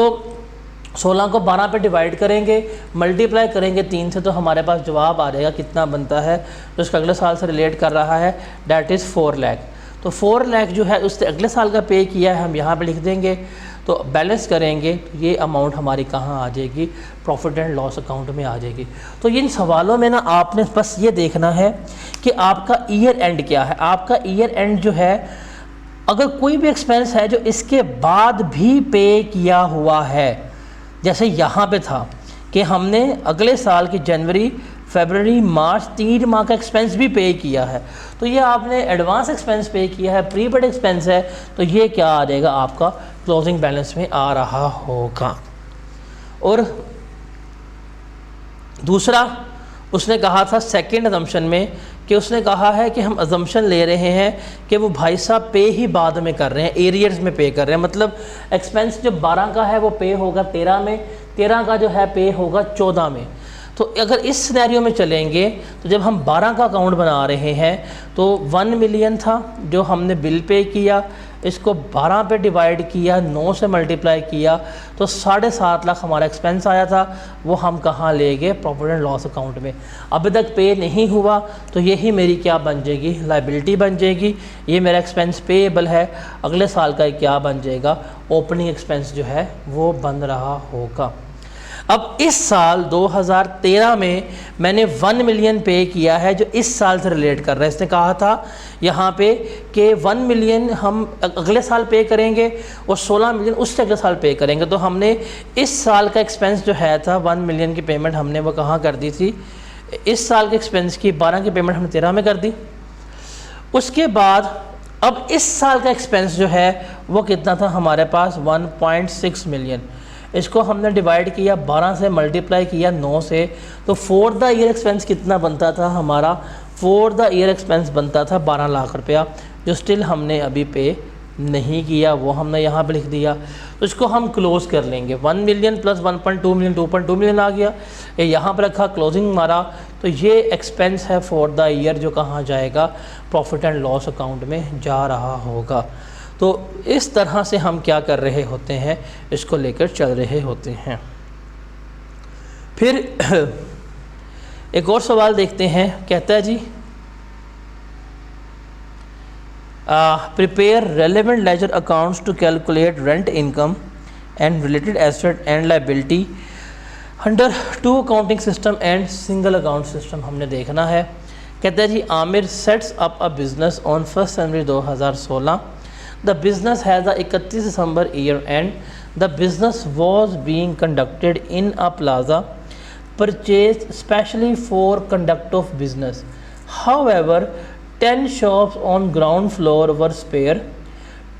16 को 12 पे डिवाइड करेंगे, मल्टीप्लाई करेंगे 3 से, तो हमारे पास जवाब आ जाएगा कितना बनता है, तो इसका अगले साल से रिलेट कर रहा है, डैट इज़ 4 लाख। तो 4 लाख जो है उससे अगले साल का पे किया है, हम यहाँ पे लिख देंगे। तो बैलेंस करेंगे तो ये अमाउंट हमारी कहाँ आ जाएगी, प्रॉफिट एंड लॉस अकाउंट में आ जाएगी। तो इन सवालों में ना आपने बस ये देखना है कि आपका ईयर एंड क्या है। आपका ईयर एंड जो है, अगर कोई भी एक्सपेंस है जो इसके बाद भी पे किया हुआ है, जैसे यहाँ पे था कि हमने अगले साल की जनवरी, फरवरी, मार्च 3 माह का एक्सपेंस भी पे किया है, तो ये आपने एडवांस एक्सपेंस पे किया है, प्रीपेड एक्सपेंस है, तो ये क्या आ जाएगा आपका क्लोजिंग बैलेंस में आ रहा होगा। और दूसरा उसने कहा था सेकंड अजम्पशन में कि उसने कहा है कि हम अजम्पशन ले रहे हैं कि वो भाई साहब पे ही बाद में कर रहे हैं, एरियर्स में पे कर रहे हैं, मतलब एक्सपेंस जो 12 का है वो पे होगा 13 में, 13 का जो है पे होगा 14 में। तो अगर इस सिनेरियो में चलेंगे तो जब हम 12 का अकाउंट बना रहे हैं तो 1 मिलियन था जो हमने बिल पे किया, इसको 12 पे डिवाइड किया, 9 से मल्टीप्लाई किया, तो 7.5 लाख हमारा एक्सपेंस आया था, वो हम कहाँ ले गए, प्रॉफिट एंड लॉस अकाउंट में। अभी तक पे नहीं हुआ तो यही मेरी क्या बन जाएगी, लाइबिलिटी बन जाएगी। ये मेरा एक्सपेंस पेएबल है, अगले साल का क्या बन जाएगा, ओपनिंग एक्सपेंस जो है वो बन रहा होगा। अब इस साल 2013 में मैंने 1 मिलियन पे किया है जो इस साल से रिलेट कर रहा है। इसने कहा था यहाँ पे कि 1 मिलियन हम अगले साल पे करेंगे और 16 मिलियन उससे अगले साल पे करेंगे। तो हमने इस साल का एक्सपेंस जो है था 1 मिलियन की पेमेंट हमने वो कहाँ कर दी थी, इस साल के एक्सपेंस की 12 की पेमेंट हमने 13 में कर दी। उसके बाद अब इस साल का एक्सपेंस जो है वो कितना था हमारे पास 1.6 मिलियन। इसको हमने डिवाइड किया 12 से, मल्टीप्लाई किया 9 से, तो फॉर द ईयर एक्सपेंस कितना बनता था हमारा, फॉर द ईयर एक्सपेंस बनता था 12 लाख रुपया, जो स्टिल हमने अभी पे नहीं किया, वो हमने यहाँ पे लिख दिया। तो इसको हम क्लोज कर लेंगे, 1 मिलियन प्लस 1.2 मिलियन 2.2 मिलियन आ गया, ये यहाँ पर रखा, क्लोजिंग मारा, तो ये एक्सपेंस है फॉर द ईयर जो कहाँ जाएगा, प्रॉफिट एंड लॉस अकाउंट में जा रहा होगा। तो इस तरह से हम क्या कर रहे होते हैं, इसको लेकर चल रहे होते हैं। फिर एक और सवाल देखते हैं, कहता है जी prepare relevant ledger accounts to calculate rent income and related asset and liability under two accounting system and single account system हमने देखना है। कहते हैं जी Aamir sets up a business on 1 January 2016। The business has a 31 December year end. The business was being conducted in a plaza purchased specially for conduct of business. However, 10 shops on ground floor were spare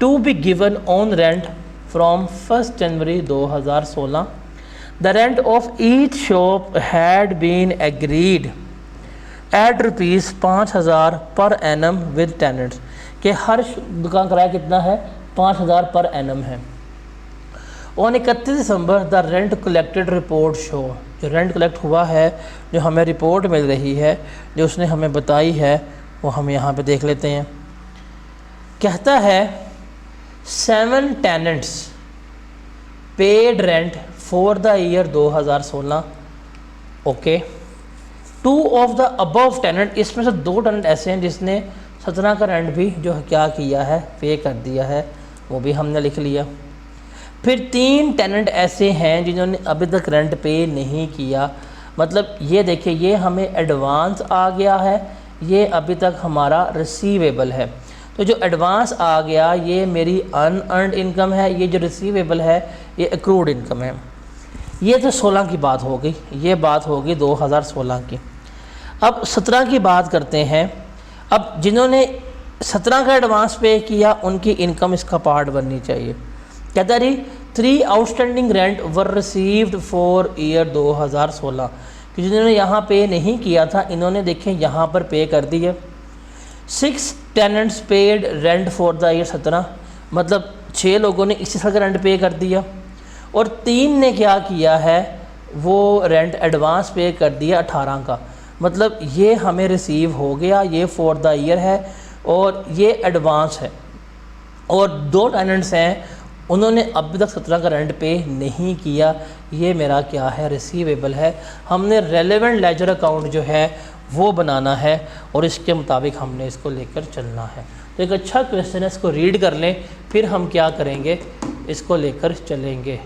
to be given on rent from 1st January 2016. The rent of each shop had been agreed at rupees 5,000 per annum with tenants. कि हर दुकान किराया कितना है, 5,000 per annum है। On 31 December the rent collected report show, जो rent collect हुआ है, जो हमें रिपोर्ट मिल रही है, जो उसने हमें बताई है, वो हम यहाँ पे देख लेते हैं। कहता है 7 tenants paid rent for the year 2016। Okay, 2 of the above tenant, इसमें से 2 टेनेंट ऐसे हैं जिसने 17 का रेंट भी जो क्या किया है, पे कर दिया है, वो भी हमने लिख लिया। फिर 3 टेनेंट ऐसे हैं जिन्होंने अभी तक रेंट पे नहीं किया, मतलब ये देखिए ये हमें एडवांस आ गया है, ये अभी तक हमारा रिसीवेबल है। तो जो एडवांस आ गया ये मेरी अनअर्नड इनकम है, ये जो रिसीवेबल है ये एक्रूड इनकम है। ये तो 16 की बात हो गई, ये बात होगी 2016 की। अब 17 की बात करते हैं। अब जिन्होंने 17 का एडवांस पे किया उनकी इनकम इसका पार्ट बननी चाहिए। कहता रही 3 outstanding rent were received for year 2016, कि जिन्होंने यहाँ पे नहीं किया था इन्होंने देखें यहाँ पर पे कर दिए। 6 tenants paid rent for the year 17, मतलब 6 लोगों ने इसी तरह का रेंट पे कर दिया, और 3 ने क्या किया है, वो रेंट एडवांस पे कर दिया 18 का, मतलब ये हमें रिसीव हो गया, ये फॉर द ईयर है और ये एडवांस है। और 2 टेनेंट्स हैं उन्होंने अभी तक 17 का रेंट पे नहीं किया, ये मेरा क्या है, रिसीवेबल है। हमने रेलेवेंट लेजर अकाउंट जो है वो बनाना है और इसके मुताबिक हमने इसको लेकर चलना है। तो एक अच्छा क्वेश्चन है, इसको रीड कर लें, फिर हम क्या करेंगे, इसको लेकर चलेंगे।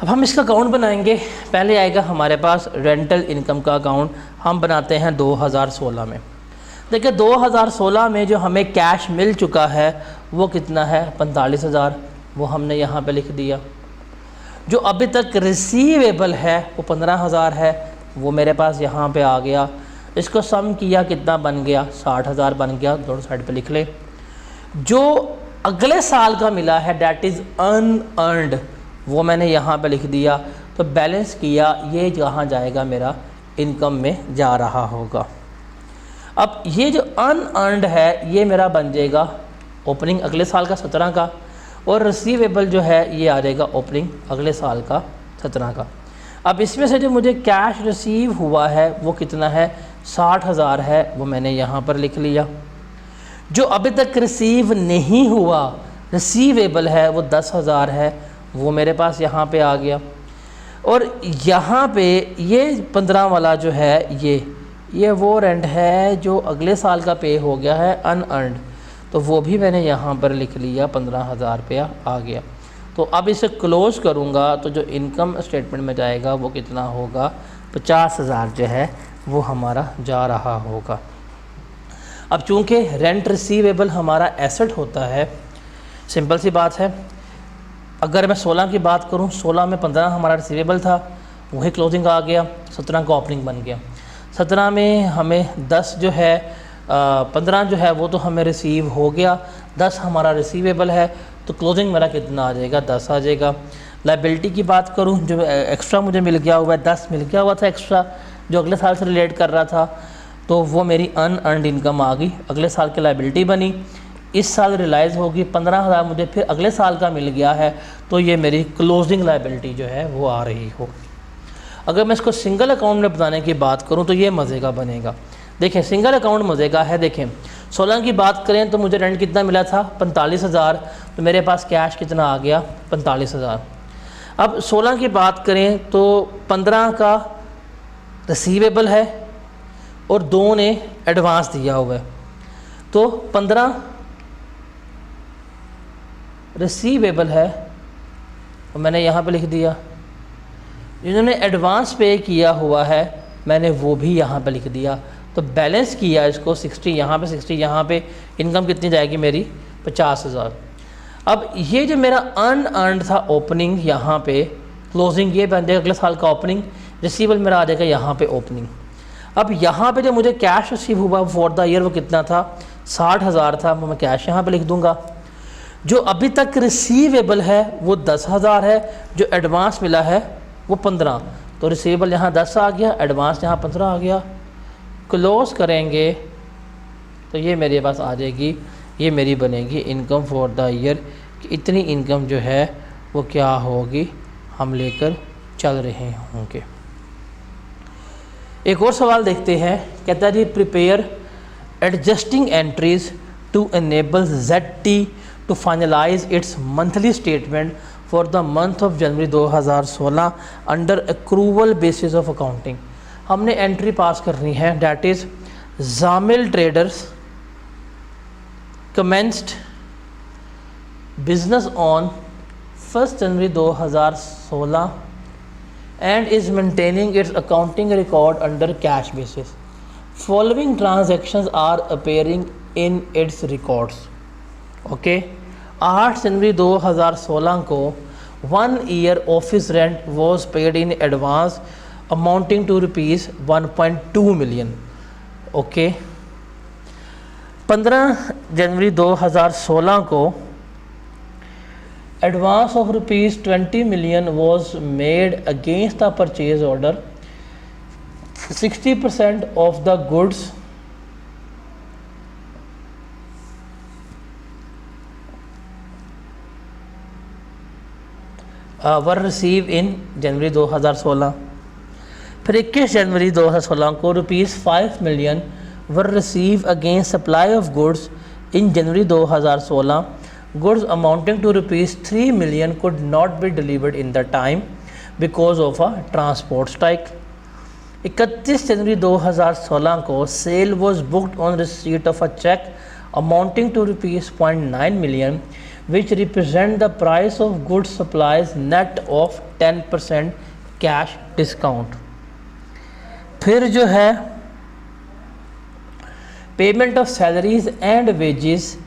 अब हम इसका अकाउंट बनाएंगे। पहले आएगा हमारे पास रेंटल इनकम का अकाउंट, हम बनाते हैं 2016 में। देखिए 2016 में जो हमें कैश मिल चुका है वो कितना है, 45,000, वो हमने यहाँ पे लिख दिया। जो अभी तक रिसीवेबल है वो 15,000 है, वो मेरे पास यहाँ पे आ गया। इसको सम किया कितना बन गया, 60,000 बन गया, दोनों साइड पे लिख ले। जो अगले साल का मिला है डैट इज़ अनअर्नड, वो मैंने यहाँ पे लिख दिया। तो बैलेंस किया, ये जहाँ जाएगा मेरा इनकम में जा रहा होगा। अब ये जो अनअर्नड है ये मेरा बन जाएगा ओपनिंग अगले साल का 17 का, और रिसीवेबल जो है ये आ जाएगा ओपनिंग अगले साल का 17 का। अब इसमें से जो मुझे कैश रिसीव हुआ है वो कितना है, 60,000 है, वो मैंने यहाँ पर लिख लिया। जो अभी तक रिसीव नहीं हुआ रिसीवेबल है वो 10,000 है, वो मेरे पास यहाँ पे आ गया। और यहाँ पे ये 15 वाला जो है ये वो रेंट है जो अगले साल का पे हो गया है अनअर्नड, तो वो भी मैंने यहाँ पर लिख लिया, 15,000 रुपया आ गया। तो अब इसे क्लोज करूँगा तो जो इनकम स्टेटमेंट में जाएगा वो कितना होगा, 50,000 जो है वो हमारा जा रहा होगा। अब चूँकि रेंट रिसीवेबल हमारा एसेट होता है, सिंपल सी बात है, अगर मैं 16 की बात करूँ, 16 में 15 हमारा रिसीवेबल था, वही क्लोजिंग आ गया, 17 का ओपनिंग बन गया। 17 में हमें 10 जो है 15 जो है वो तो हमें रिसीव हो गया, 10 हमारा रिसीवेबल है, तो क्लोजिंग मेरा कितना आ जाएगा, 10 आ जाएगा। लाइबिलिटी की बात करूं, जो एक्स्ट्रा मुझे मिल गया हुआ है, 10 मिल गया हुआ था एक्स्ट्रा जो अगले साल से रिलेट कर रहा था, तो वो मेरी अनअर्नड इनकम आ गई, अगले साल की लाइबिलिटी बनी, इस साल रिलाइज़ होगी, 15,000 मुझे फिर अगले साल का मिल गया है, तो ये मेरी क्लोजिंग लाइबिलिटी जो है वो आ रही हो। अगर मैं इसको सिंगल अकाउंट में बताने की बात करूं तो ये मज़े का बनेगा। देखें सिंगल अकाउंट मज़े का है। देखें 16 की बात करें तो मुझे रेंट कितना मिला था, 45,000, तो मेरे पास कैश कितना आ गया, 45,000। अब 16 की बात करें तो 15 का रिसीवेबल है और 2 ने एडवांस दिया हुआ है, तो 15 रिसीवेबल है और मैंने यहाँ पे लिख दिया, जिन्होंने एडवांस पे किया हुआ है मैंने वो भी यहाँ पे लिख दिया, तो बैलेंस किया इसको 60 यहाँ पे 60 यहाँ पे, इनकम कितनी जाएगी मेरी 50,000। अब ये जो मेरा अनअर्न्ड था ओपनिंग यहाँ पे, क्लोजिंग ये बन जाएगा अगले साल का ओपनिंग, रिसीवेबल मेरा आ जाएगा यहाँ पे ओपनिंग। अब यहाँ पे जो मुझे कैश रिसीव हुआ फॉर द ईयर वो कितना था, 60,000 था, मैं कैश यहाँ पे लिख दूँगा। जो अभी तक रिसीवेबल है वो 10,000 है, जो एडवांस मिला है वो 15, तो रिसीवेबल यहाँ 10 आ गया, एडवांस यहाँ 15 आ गया। क्लोज करेंगे तो ये मेरे पास आ जाएगी, ये मेरी बनेगी इनकम फॉर द ईयर, कि इतनी इनकम जो है वो क्या होगी, हम लेकर चल रहे होंगे। एक और सवाल देखते हैं, कहता है जी prepare adjusting entries to enable ZT to finalise its monthly statement for the month of January 2016 under accrual basis of accounting. हमने एंट्री पास करनी है, that is Jamil traders commenced business on 1 January 2016 and is maintaining its accounting record under cash basis. Following transactions are appearing in its records. Okay, 8 जनवरी 2016 को 1 year office rent was paid in advance amounting to rupees 1.2 million. Okay, 15 जनवरी 2016 को advance of rupees 20 million was made against the purchase order. 60% of the goods were received in जनवरी 2016। फिर 21 जनवरी 2016 को rupees 5 million were received against supply of goods in January 2016। goods amounting to rupees 3 million could not be delivered in the time because of a transport strike. 31 जनवरी 2016 को sale was booked on receipt of a check amounting to rupees 0.9 million which represent the price of goods supplies net of 10% cash discount. फिर जो है payment of salaries and wages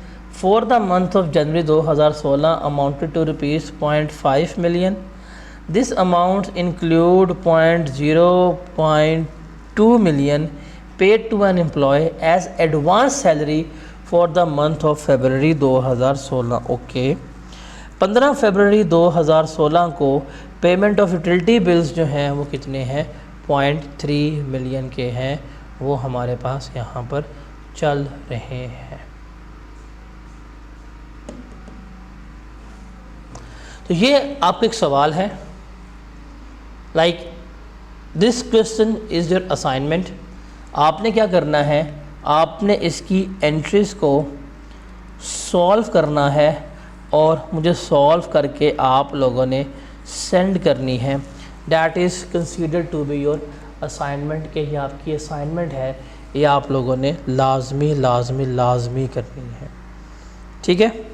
for the month of January 2016 amounted to rupees 0.5 million. This amount include 0.2 million paid to an employee as advance salary for the month of February 2016. Okay, 15 फरवरी 2016 को payment of utility bills जो हैं वो कितने हैं, 0.3 million के हैं, वो हमारे पास यहाँ पर चल रहे हैं। तो ये आपका एक सवाल है, like this question is your assignment. आपने क्या करना है, आपने इसकी एंट्रीज़ को सॉल्व करना है और मुझे सॉल्व करके आप लोगों ने सेंड करनी है। That is considered to be your assignment, के ये आपकी असाइनमेंट है, ये आप लोगों ने लाजमी करनी है। ठीक है।